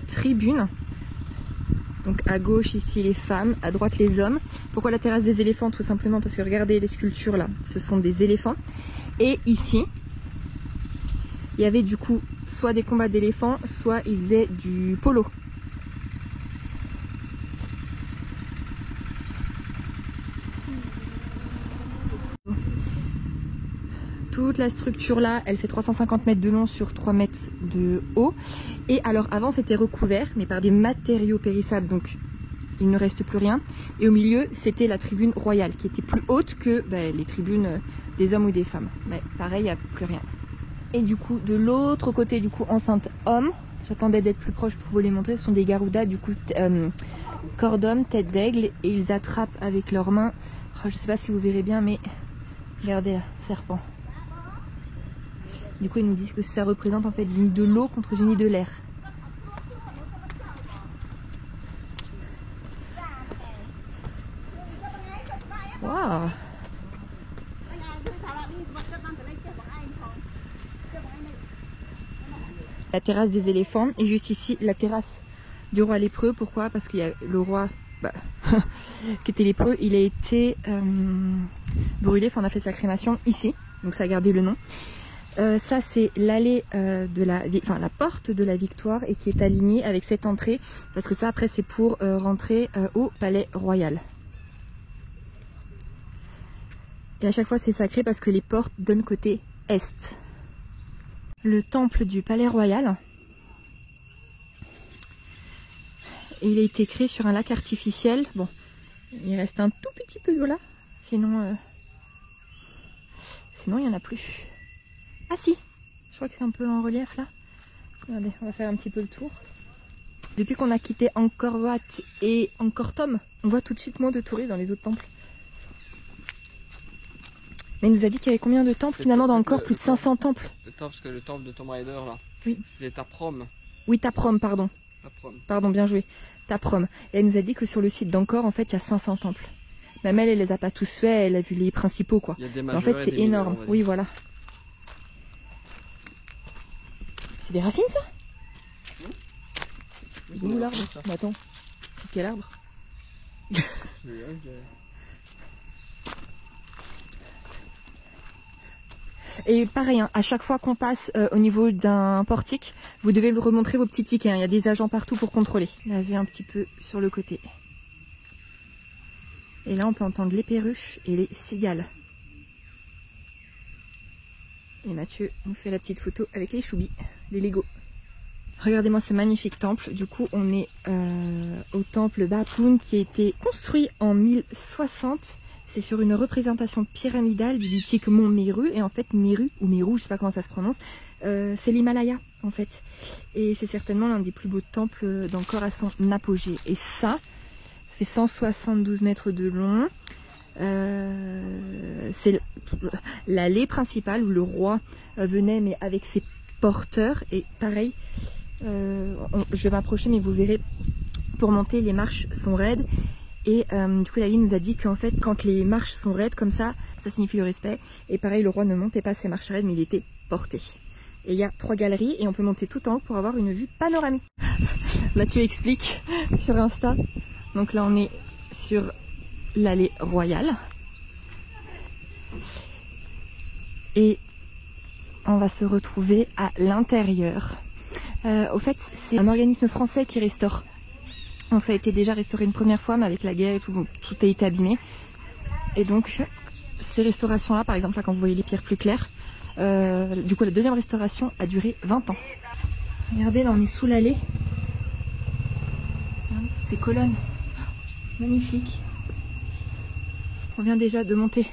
Speaker 1: tribunes. Donc à gauche ici les femmes, à droite les hommes. Pourquoi la terrasse des éléphants? Tout simplement parce que regardez les sculptures là, ce sont des éléphants. Et ici, il y avait du coup soit des combats d'éléphants, soit ils faisaient du polo. Toute la structure là, elle fait 350 mètres de long sur 3 mètres de haut. Et alors avant c'était recouvert, mais par des matériaux périssables, donc il ne reste plus rien. Et au milieu c'était la tribune royale, qui était plus haute que les tribunes des hommes ou des femmes. Mais pareil, il n'y a plus rien. Et du coup, de l'autre côté, du coup, enceinte homme, j'attendais d'être plus proche pour vous les montrer, ce sont des Garudas, du coup corps d'homme, tête d'aigle, et ils attrapent avec leurs mains. Oh, je sais pas si vous verrez bien, mais regardez là, serpent. Du coup, ils nous disent que ça représente en fait génie de l'eau contre génie de l'air. Waouh! La terrasse des éléphants, et juste ici la terrasse du roi lépreux. Pourquoi? Parce qu'il y a le roi qui était lépreux, il a été brûlé, enfin on a fait sa crémation ici, donc ça a gardé le nom. Ça c'est l'allée la porte de la Victoire, et qui est alignée avec cette entrée, parce que ça après c'est pour rentrer au palais royal. Et à chaque fois c'est sacré parce que les portes donnent côté est. Le temple du palais royal. Et il a été créé sur un lac artificiel. Bon, il reste un tout petit peu d'eau là. Sinon il n'y en a plus. Ah si, je crois que c'est un peu en relief là. Regardez, on va faire un petit peu le tour. Depuis qu'on a quitté Angkor Wat et Angkor Thom, on voit tout de suite moins de touristes dans les autres temples. Mais il nous a dit qu'il y avait combien de temples finalement dans Angkor? Plus de 500 temples.
Speaker 2: Parce que le temple de Tomb Raider là,
Speaker 1: oui.
Speaker 2: C'était Taprom.
Speaker 1: Oui, Taprom, pardon.
Speaker 2: Taprom.
Speaker 1: Pardon, bien joué. Taprom. Et elle nous a dit que sur le site d'Angkor, en fait, il y a 500 temples. Même elle les a pas tous faits, elle a vu les principaux quoi.
Speaker 2: Il y a des
Speaker 1: majeurs, en fait, c'est énorme.
Speaker 2: Mineurs,
Speaker 1: oui, voilà. C'est des racines ça? Où l'arbre? Attends, c'est quel arbre? Et pareil, hein, à chaque fois qu'on passe au niveau d'un portique, vous devez vous remontrer vos petits tickets. Hein. Il y a des agents partout pour contrôler. Laver un petit peu sur le côté. Et là, on peut entendre les perruches et les cigales. Et Mathieu nous fait la petite photo avec les choubis, les Lego. Regardez-moi ce magnifique temple. Du coup, on est au temple Bapun qui a été construit en 1060. C'est sur une représentation pyramidale du mythique mont Meru. Et en fait, Meru, ou Meru, je sais pas comment ça se prononce, c'est l'Himalaya en fait. Et c'est certainement l'un des plus beaux temples d'Angkor à son apogée. Et ça fait 172 mètres de long. C'est l'allée principale où le roi venait, mais avec ses porteurs. Et pareil, je vais m'approcher, mais vous verrez, pour monter, les marches sont raides. Et du coup la ligne nous a dit qu'en fait quand les marches sont raides comme ça signifie le respect. Et pareil, le roi ne montait pas ses marches raides, mais il était porté. Et il y a 3 galeries et on peut monter tout en haut pour avoir une vue panoramique. Mathieu explique sur Insta. Donc là on est sur l'allée royale. Et on va se retrouver à l'intérieur. Au fait, c'est un organisme français qui restaure. Donc ça a été déjà restauré une première fois, mais avec la guerre et tout, tout a été abîmé. Et donc ces restaurations-là, par exemple, là quand vous voyez les pierres plus claires, du coup la deuxième restauration a duré 20 ans. Regardez, là on est sous l'allée. Regardez toutes ces colonnes. Magnifique. On vient déjà de monter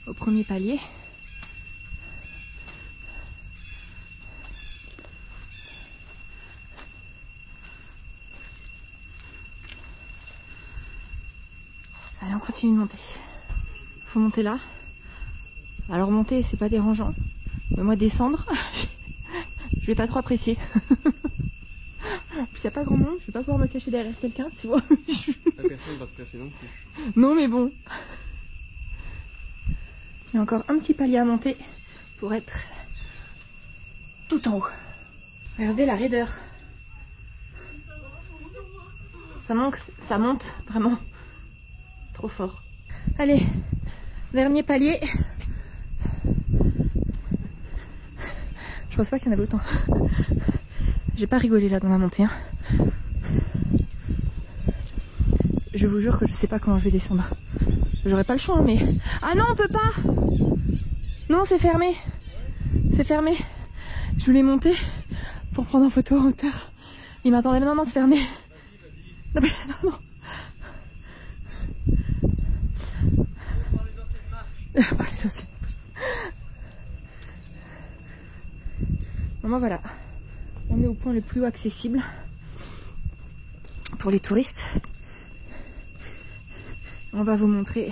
Speaker 1: au premier palier. Allez, on continue de monter. Faut monter là. Alors monter, c'est pas dérangeant. Mais moi descendre, je vais pas trop apprécier. Puis y a pas grand monde, je vais pas pouvoir me cacher derrière quelqu'un, tu vois.
Speaker 2: Personne va te presser non plus.
Speaker 1: Non mais bon. Il y a encore un petit palier à monter pour être tout en haut. Regardez la raideur. Ça monte vraiment trop fort. Allez, dernier palier. Je pense pas qu'il y en avait autant. J'ai pas rigolé là dans la montée. Hein. Je vous jure que je sais pas comment je vais descendre. J'aurais pas le choix, mais... Ah non, on peut pas! Non, c'est fermé. C'est fermé. Je voulais monter pour prendre en photo en hauteur. Il m'attendait, mais non, c'est fermé. Non, mais non. Bon, voilà. On est au point le plus haut accessible pour les touristes. On va vous montrer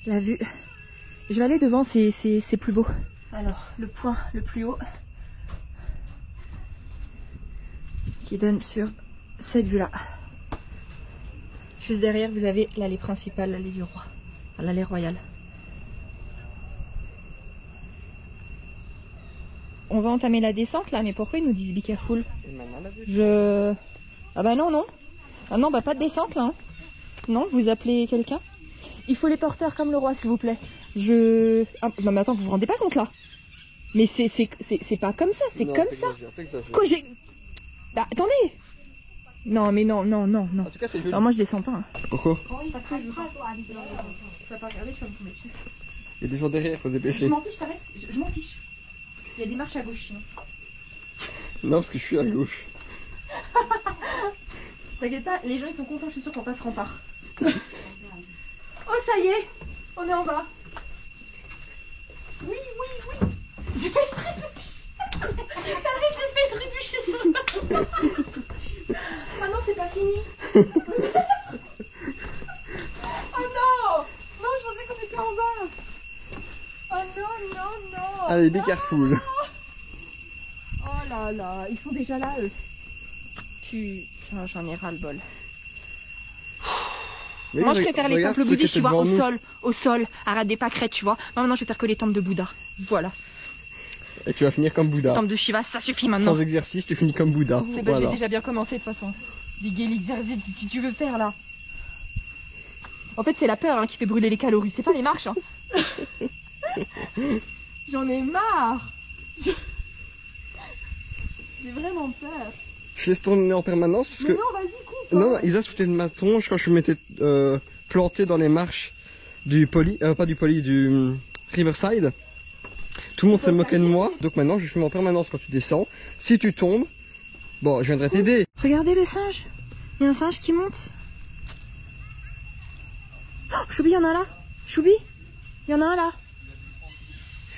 Speaker 1: la vue. Je vais aller devant, c'est plus beau. Alors, le point le plus haut qui donne sur cette vue-là. Juste derrière, vous avez l'allée principale, l'allée du roi, enfin, l'allée royale. On va entamer la descente là, mais pourquoi ils nous disent be careful? Ah bah non, non. Ah non, bah pas de descente là. Hein. Non, vous appelez quelqu'un? Il faut les porteurs comme le roi, s'il vous plaît. Ah, non mais attends, vous vous rendez pas compte là? Mais c'est pas comme ça, c'est comme ça. Quoi, j'ai... Bah attendez. Non mais non, non, non, non.
Speaker 2: En tout cas, c'est joli.
Speaker 1: Alors moi je descends pas. Hein.
Speaker 2: Pourquoi?
Speaker 1: Oui, parce que je veux pas. Tu vas pas regarder, tu vas me tomber dessus.
Speaker 2: Il y a des gens derrière, faut se dépêcher.
Speaker 1: Je m'en fiche, t'arrêtes. Je m'en fiche. Il y a des marches à gauche sinon.
Speaker 2: Non, parce que je suis à gauche.
Speaker 1: T'inquiète pas, les gens ils sont contents, je suis sûre qu'on passe rempart. Oh ça y est, on est en bas. Oui, oui, oui. J'ai fait trébucher. C'est vrai que j'ai fait trébucher sur le... Ah non, c'est pas fini. Oh non. Non, je pensais qu'on était en bas. Oh non, non, non.
Speaker 2: Allez, be careful.
Speaker 1: Oh là là, ils sont déjà là eux. Putain, j'en ai ras le bol.
Speaker 2: Oui,
Speaker 1: Moi je préfère les temples bouddhistes, tu vois, au sol, arrête des pâquerettes, tu vois. Moi maintenant je vais faire que les temples de Bouddha. Voilà.
Speaker 2: Et tu vas finir comme Bouddha.
Speaker 1: Temple de Shiva, ça suffit maintenant.
Speaker 2: Sans exercice, tu finis comme Bouddha.
Speaker 1: C'est bon, j'ai déjà bien commencé de toute façon. Diguer l'exercice que tu veux faire là. En fait c'est la peur hein, qui fait brûler les calories, c'est pas les marches. Hein. J'en ai marre. J'ai vraiment peur.
Speaker 2: Je laisse tourner en permanence parce que...
Speaker 1: Non, vas-y, coupe.
Speaker 2: Non, Isa sautait de ma tronche quand je m'étais planté dans les marches du du Riverside. Tout le monde s'est moqué de moi, donc maintenant je filme en permanence quand tu descends. Si tu tombes, bon, je viendrai t'aider.
Speaker 1: Regardez le singe. Il y a un singe qui monte. Oh, Choubi, il y en a un là. Choubi, il y en a un là.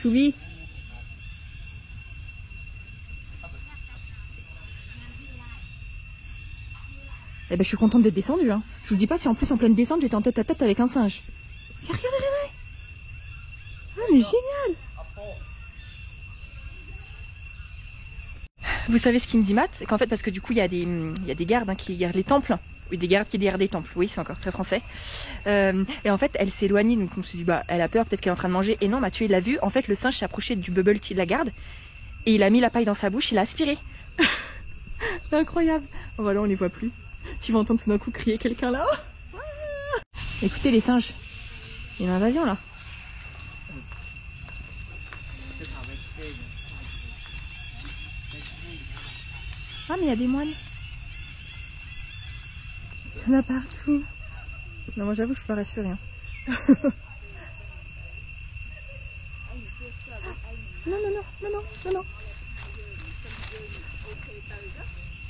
Speaker 1: Choubi. Eh ben je suis contente d'être descendue hein. Je vous dis pas si en plus en pleine descente j'étais en tête à tête avec un singe. Regardez, regardez. Ah mais génial. Vous savez ce qu'il me dit Matt? C'est qu'en fait parce que du coup il y a des gardes hein, qui gardent les temples. Oui, des gardes qui gardent les temples, oui c'est encore très français. Et en fait elle s'est éloignée, donc on se dit bah elle a peur, peut-être qu'elle est en train de manger. Et non, Mathieu il l'a vu, en fait le singe s'est approché du bubble tea de la garde. Et il a mis la paille dans sa bouche, il a aspiré. C'est incroyable. Oh, voilà, on les voit plus. Tu vas entendre tout d'un coup crier quelqu'un là. Écoutez les singes. Il y a une invasion là. Ah mais il y a des moines. Il y en a partout. Non moi j'avoue je suis pas rassurée. Hein. Non, non, non, non, non, non, non.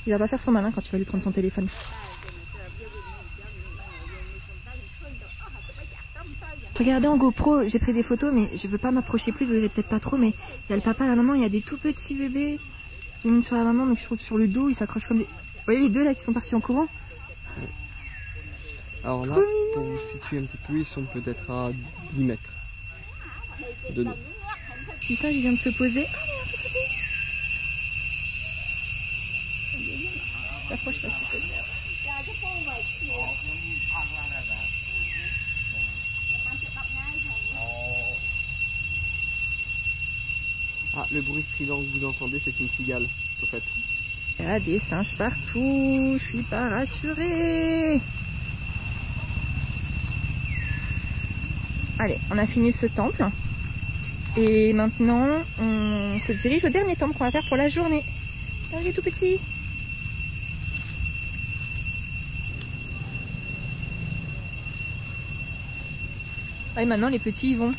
Speaker 1: Il va pas faire son malin quand tu vas lui prendre son téléphone. Regardez en GoPro, j'ai pris des photos mais je veux pas m'approcher plus, vous avez peut-être pas trop, mais il y a le papa, la maman, il y a des tout petits bébés. Ils montent sur la maman, donc sur le dos, ils s'accrochent comme des... Vous voyez les deux là qui sont partis en courant?
Speaker 2: Alors là, pour vous situer un petit peu, ils sont peut-être à 10 mètres de nous.
Speaker 1: C'est ça, il vient de se poser. S'approche pas si peu.
Speaker 2: Ah, le bruit strident que vous entendez, c'est une cigale, au fait.
Speaker 1: Il y a des singes partout, je suis pas rassurée. Allez, on a fini ce temple. Et maintenant, on se dirige au dernier temple qu'on va faire pour la journée. Ah, il est tout petit. Ah, et maintenant, les petits y vont.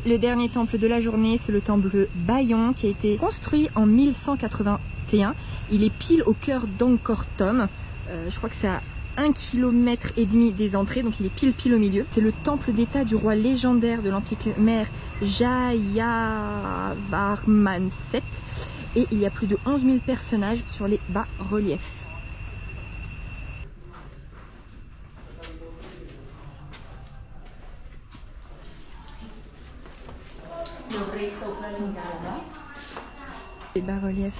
Speaker 1: Le dernier temple de la journée, c'est le temple Bayon qui a été construit en 1181. Il est pile au cœur d'Angkor Thom. Je crois que c'est à 1,5 km des entrées, donc il est pile au milieu. C'est le temple d'état du roi légendaire de l'Empire Khmer Jayavarman VII.
Speaker 4: et il y a plus de 11 000 personnages sur les bas-reliefs. Les bas-reliefs.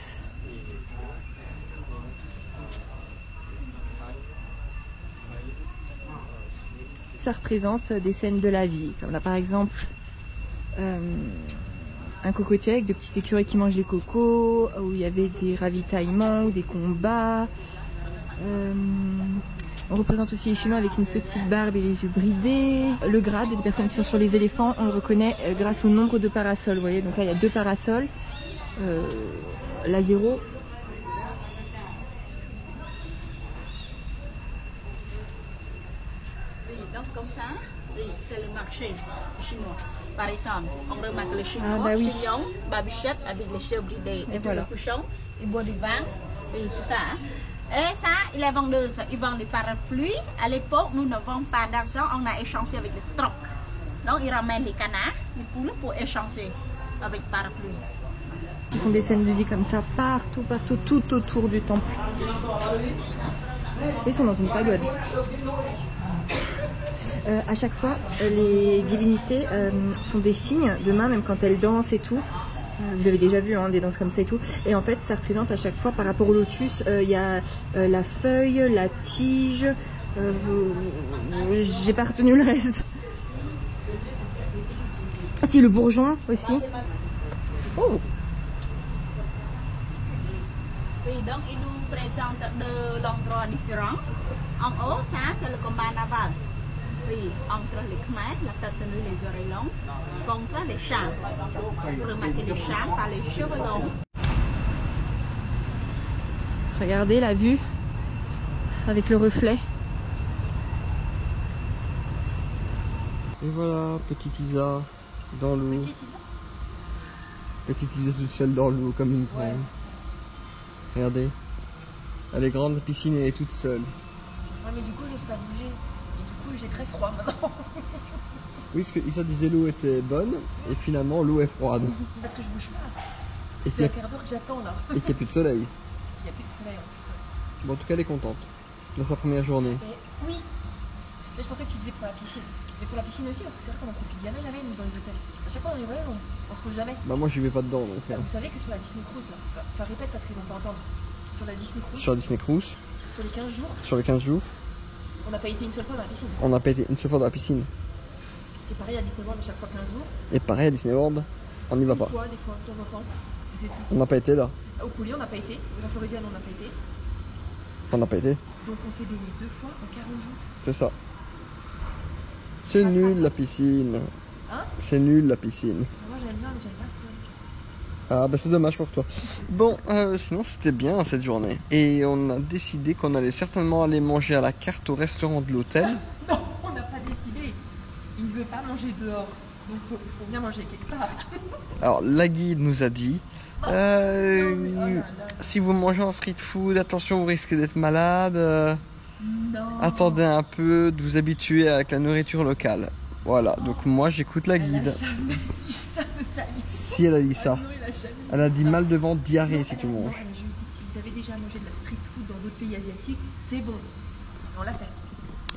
Speaker 4: Ça représente des scènes de la vie, comme là par exemple un cocotier avec de petites écureuils qui mangent les cocos, où il y avait des ravitaillements ou des combats. On représente aussi les Chinois avec une petite barbe et les yeux bridés. Le grade des personnes qui sont sur les éléphants, on le reconnaît grâce au nombre de parasols. Vous voyez, donc là il y a 2 parasols. La 0.
Speaker 5: Donc comme ça, c'est le marché chinois. Par exemple, on remarque le chignon,
Speaker 4: bah oui.
Speaker 5: chignon, babichette avec les cheveux bridés et
Speaker 4: voilà.
Speaker 5: le cochon, il boit du vin et tout ça. Et ça, il est vendeuse, ils vendent des parapluies. À l'époque, nous ne vendons pas d'argent, on a échangé avec les trocs. Donc ils ramènent les canards, les poules pour échanger avec parapluies.
Speaker 4: Ce sont des scènes de vie comme ça, partout, tout autour du temple. Ils sont dans une pagode. À chaque fois, les divinités font des signes de main, même quand elles dansent et tout. Vous avez déjà vu des danses comme ça et tout. Et en fait, ça représente à chaque fois, par rapport au lotus, il y a la feuille, la tige. J'ai pas retenu le reste. Ah si, le bourgeon aussi. Oh!
Speaker 5: Oui, donc ils nous présentent 2 endroits différents. En haut, ça c'est le combat naval. Oui, entre les Khmers, la tête tenue, les oreilles longues, contre les chars. Vous remarquez les chars par les cheveux longs.
Speaker 4: Regardez la vue avec le reflet.
Speaker 2: Et voilà, petite Isa dans l'eau. Petite Isa toute seule dans l'eau comme une grande. Regardez. Elle est grande, la piscine, elle est toute seule.
Speaker 1: Ouais, mais du coup, je n'ose pas bouger. Et du coup, j'ai très froid maintenant.
Speaker 2: Oui, parce que Isa disait l'eau était bonne, et finalement l'eau est froide.
Speaker 1: Parce que je bouge pas.
Speaker 2: Et
Speaker 1: Ça fait un quart d'heure que j'attends là.
Speaker 2: qu'il n'y a plus de soleil.
Speaker 1: Il n'y a plus de soleil en plus.
Speaker 2: Bon, en tout cas, elle est contente. Dans sa première journée.
Speaker 1: Mais oui. Mais je pensais que tu disais pour la piscine. Mais pour la piscine aussi, parce que c'est vrai qu'on en profite jamais nous dans les hôtels. À chaque fois dans les voyages, on se pose jamais.
Speaker 2: Bah, moi, j'y vais pas dedans donc.
Speaker 1: Vous savez que sur la Disney Cruise, là, enfin répète parce qu'ils vont pas entendre. Sur la Disney Cruise,
Speaker 2: Sur Disney Cruise,
Speaker 1: sur les 15 jours,
Speaker 2: sur les 15 jours,
Speaker 1: on n'a pas été une seule fois dans la piscine.
Speaker 2: on n'a pas été une seule fois dans la piscine.
Speaker 1: Et pareil à Disney World, à chaque fois 15 jours.
Speaker 2: Et pareil à Disney World, on n'y va pas.
Speaker 1: Des fois, de temps en temps. Et c'est tout.
Speaker 2: On n'a pas été là.
Speaker 1: Au Coulier, on n'a pas été. Au Floridienne, on n'a pas été.
Speaker 2: On n'a pas été.
Speaker 1: Donc on s'est baigné 2 fois en 40 jours.
Speaker 2: C'est ça. C'est nul la piscine.
Speaker 1: Hein?
Speaker 2: C'est nul la piscine.
Speaker 1: Moi j'aime bien, mais j'aime pas ça.
Speaker 2: Ah bah c'est dommage pour toi. Bon, sinon c'était bien cette journée. Et on a décidé qu'on allait certainement aller manger à la carte au restaurant de l'hôtel.
Speaker 1: Non, on n'a pas décidé. Il ne veut pas manger dehors. Donc faut bien manger quelque part.
Speaker 2: Alors la guide nous a dit, si vous mangez en street food, attention vous risquez d'être malade.
Speaker 1: Non.
Speaker 2: Attendez un peu de vous habituer avec la nourriture locale. Voilà, donc moi j'écoute la
Speaker 1: Elle a
Speaker 2: guide.
Speaker 1: jamais dit ça de sa vie.
Speaker 2: Si elle a dit ça.
Speaker 1: Non, il a jamais dit
Speaker 2: Elle a dit mal de ventre, diarrhée
Speaker 1: Non,
Speaker 2: si tu
Speaker 1: non,
Speaker 2: manges.
Speaker 1: elle a juste dit que si vous avez déjà mangé de la street food dans d'autres pays asiatiques, c'est bon. On l'a fait.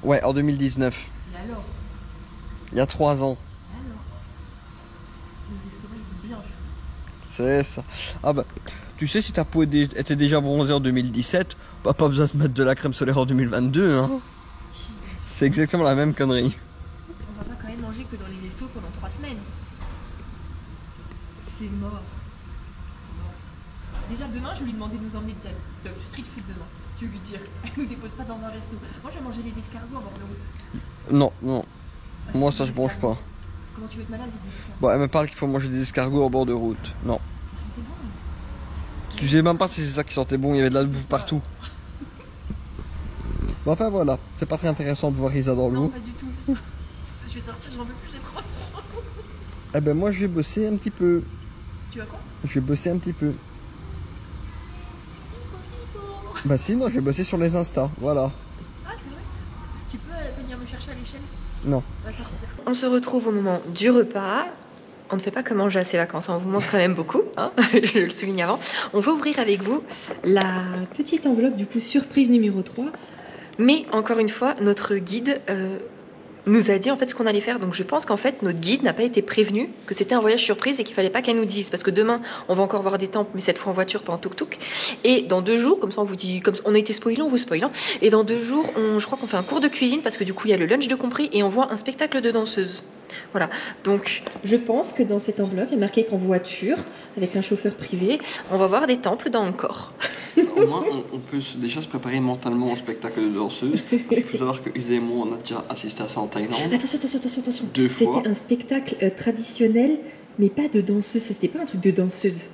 Speaker 2: Ouais, en 2019,
Speaker 1: Et alors?
Speaker 2: il y a 3 ans.
Speaker 1: Alors? Nos estomacs, ils vont bien chaud.
Speaker 2: C'est ça. Ah bah, tu sais, si ta peau était déjà bronzée en 2017, bah, pas besoin de mettre de la crème solaire en 2022. Hein. C'est exactement la même connerie.
Speaker 1: On va pas quand même manger que dans les restos pendant 3 semaines. C'est mort. C'est mort. Déjà demain, je vais lui demander de nous emmener du street food demain. Je vais lui dire. Elle nous dépose pas dans un resto. Moi, je vais manger les escargots en bord de route.
Speaker 2: Non, non.
Speaker 1: Ah,
Speaker 2: Moi,
Speaker 1: si,
Speaker 2: ça,
Speaker 1: les
Speaker 2: je mange
Speaker 1: escargots.
Speaker 2: pas.
Speaker 1: Comment tu veux être malade avec des escargots?
Speaker 2: Bon, elle me parle qu'il faut manger des escargots au bord de route. Non.
Speaker 1: Ça sentait bon.
Speaker 2: Tu sais même pas si c'est ça qui sentait bon, il y avait de la bouffe partout. Bon, enfin voilà, c'est pas très intéressant de voir Isa dans
Speaker 1: Non,
Speaker 2: l'eau.
Speaker 1: pas du tout. Je vais sortir, j'en peux plus, j'ai froid.
Speaker 2: Eh ben moi je vais bosser un petit peu.
Speaker 1: Tu vas quoi?
Speaker 2: Je vais bosser un petit peu. Bah si, non, je vais bosser sur les Insta, voilà.
Speaker 1: Ah, c'est vrai. Tu peux venir me chercher à l'échelle?
Speaker 2: Non.
Speaker 1: On va sortir.
Speaker 4: On se retrouve au moment du repas.
Speaker 1: on ne fait pas que manger à ces vacances, on vous montre quand même beaucoup, hein, je le souligne avant. On va ouvrir avec vous la petite enveloppe du coup surprise numéro 3. Mais encore une fois, notre guide nous a dit en fait ce qu'on allait faire. Donc je pense qu'en fait notre guide n'a pas été prévenu que c'était un voyage surprise et qu'il fallait pas qu'elle nous dise. Parce que demain on va encore voir des temples, mais cette fois en voiture, pas en tuk-tuk. Et dans 2 jours, comme ça on vous dit, comme on a été spoilé, on vous spoil. Hein. Et dans 2 jours, je crois qu'on fait un cours de cuisine parce que du coup il y a le lunch de compris et on voit un spectacle de danseuses. Voilà, donc je pense que dans cette enveloppe, il y a marqué qu'en voiture, avec un chauffeur privé, on va voir des temples dans Angkor.
Speaker 2: Au moins, on peut déjà se préparer mentalement au spectacle de danseuses. Parce qu'il faut savoir que Isa et moi, on a déjà assisté à ça en Thaïlande.
Speaker 1: Attention.
Speaker 2: 2 fois.
Speaker 1: C'était un spectacle traditionnel, mais pas de danseuse, ça c'était pas un truc de danseuse.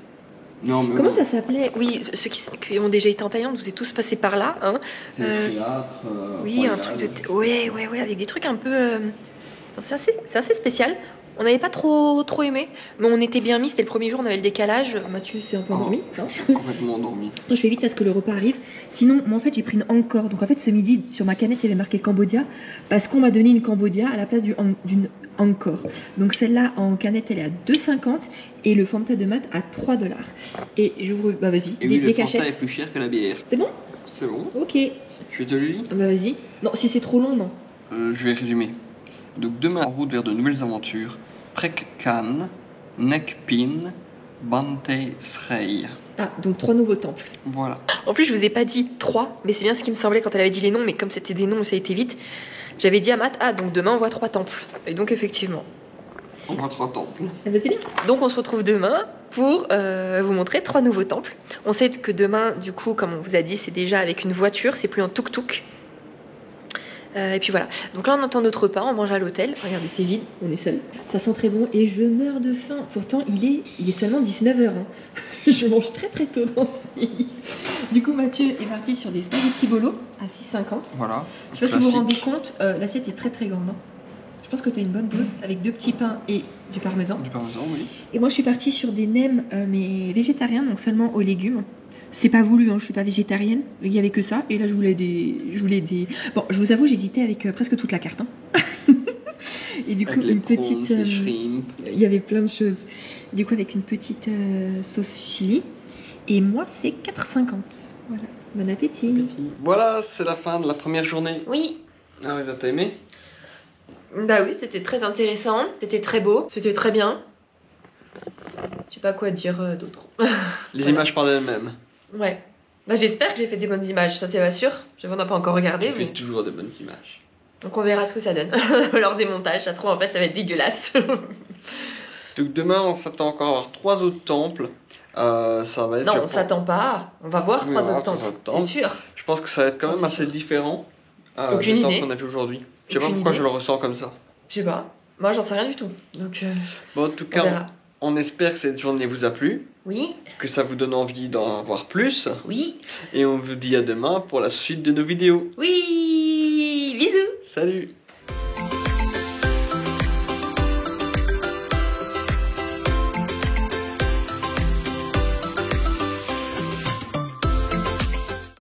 Speaker 2: Non, mais
Speaker 1: Comment
Speaker 2: bon,
Speaker 1: ça s'appelait? Oui, ceux qui ont déjà été en Thaïlande, vous êtes tous passés par là. Hein.
Speaker 2: c'est le théâtre.
Speaker 1: Oui,
Speaker 2: royal.
Speaker 1: un truc de... Ouais, avec des trucs un peu... C'est assez spécial. On n'avait pas trop aimé, mais on était bien mis, c'était le premier jour, on avait le décalage. Mathieu s'est un peu endormi.
Speaker 2: Je suis complètement endormi.
Speaker 1: Je fais vite parce que le repas arrive. Sinon, moi en fait j'ai pris une Angkor. Donc en fait ce midi sur ma canette il y avait marqué Cambodia parce qu'on m'a donné une Cambodia à la place d'une Angkor. Donc celle-là en canette elle est à 2,50 et le Fanta de mat à 3$. Et j'ouvre, bah vas-y,
Speaker 2: Et oui,
Speaker 1: des
Speaker 2: le Fanta
Speaker 1: cachettes.
Speaker 2: est plus cher que la bière.
Speaker 1: C'est bon?
Speaker 2: C'est bon.
Speaker 1: Ok.
Speaker 2: Je te le lis.
Speaker 1: Bah vas-y. Non, si c'est trop long, non.
Speaker 2: Je vais résumer. Donc demain en route vers de nouvelles aventures. Prek Khan, Nek Pin, Bante Srey.
Speaker 1: Ah, donc 3 nouveaux temples.
Speaker 2: Voilà.
Speaker 1: En plus, je vous ai pas dit 3, mais c'est bien ce qui me semblait quand elle avait dit les noms, mais comme c'était des noms, ça a été vite. J'avais dit à Matt, ah, donc demain on voit 3 temples. Et donc effectivement.
Speaker 2: On voit 3 temples.
Speaker 1: Ah bah c'est bien. Donc on se retrouve demain pour vous montrer 3 nouveaux temples. On sait que demain, du coup, comme on vous a dit, c'est déjà avec une voiture, c'est plus en tuk-tuk. Et puis voilà. Donc là, on entend notre repas, on mange à l'hôtel. Regardez, c'est vide, on est seul. Ça sent très bon et je meurs de faim. Pourtant, il est seulement 19h. Hein. Je mange très tôt dans ce pays. Du coup, Mathieu est parti sur des spaghettis bolo à 6,50.
Speaker 2: Voilà.
Speaker 1: Je sais pas si vous vous rendez compte, l'assiette est très grande. Hein. Je pense que tu as une bonne dose avec 2 petits pains et du parmesan.
Speaker 2: Du parmesan, oui.
Speaker 1: Et moi, je suis partie sur des nems, mais végétariens, donc seulement aux légumes. C'est pas voulu, hein, je suis pas végétarienne. Il y avait que ça. Et là, je voulais des. Bon, je vous avoue, j'hésitais avec presque toute la carte. Hein. Et du coup,
Speaker 2: avec les
Speaker 1: une petite.
Speaker 2: prawns, les shrimp.
Speaker 1: Il y avait plein de choses. Du coup, avec une petite sauce chili. Et moi, c'est 4,50. Voilà. Bon appétit.
Speaker 2: Voilà, c'est la fin de la première journée.
Speaker 1: Oui.
Speaker 2: Ah oui, t'as aimé?
Speaker 1: Bah oui, c'était très intéressant. C'était très beau. C'était très bien. Je sais pas quoi dire d'autre.
Speaker 2: Les images parlent d'elles-mêmes.
Speaker 1: Ouais. Bah, j'espère que j'ai fait des bonnes images, ça c'est pas sûr. On n'a pas encore regardé.
Speaker 2: Tu
Speaker 1: Mais...
Speaker 2: fais toujours de bonnes images.
Speaker 1: Donc on verra ce que ça donne lors des montages. Ça se trouve en fait ça va être dégueulasse.
Speaker 2: Donc demain on s'attend encore à avoir 3 autres temples. Ça va être.
Speaker 1: Non, on s'attend pas. On va voir
Speaker 2: Oui,
Speaker 1: 3
Speaker 2: voilà,
Speaker 1: autres
Speaker 2: 3
Speaker 1: temples.
Speaker 2: autres temples.
Speaker 1: C'est sûr.
Speaker 2: Je pense que ça va être quand même assez différent.
Speaker 1: Aucune
Speaker 2: des temples
Speaker 1: idée.
Speaker 2: qu'on a vu aujourd'hui. Je sais pas
Speaker 1: Aucune
Speaker 2: pourquoi
Speaker 1: idée.
Speaker 2: je le ressens comme ça.
Speaker 1: Je sais pas. Moi j'en sais rien du tout. Donc
Speaker 2: Bon, en tout
Speaker 1: on verra.
Speaker 2: cas, on espère que cette journée vous a plu,
Speaker 1: Oui,
Speaker 2: que ça vous donne envie d'en voir plus.
Speaker 1: oui,
Speaker 2: Et on vous dit à demain pour la suite de nos vidéos.
Speaker 1: oui. Bisous.
Speaker 2: Salut!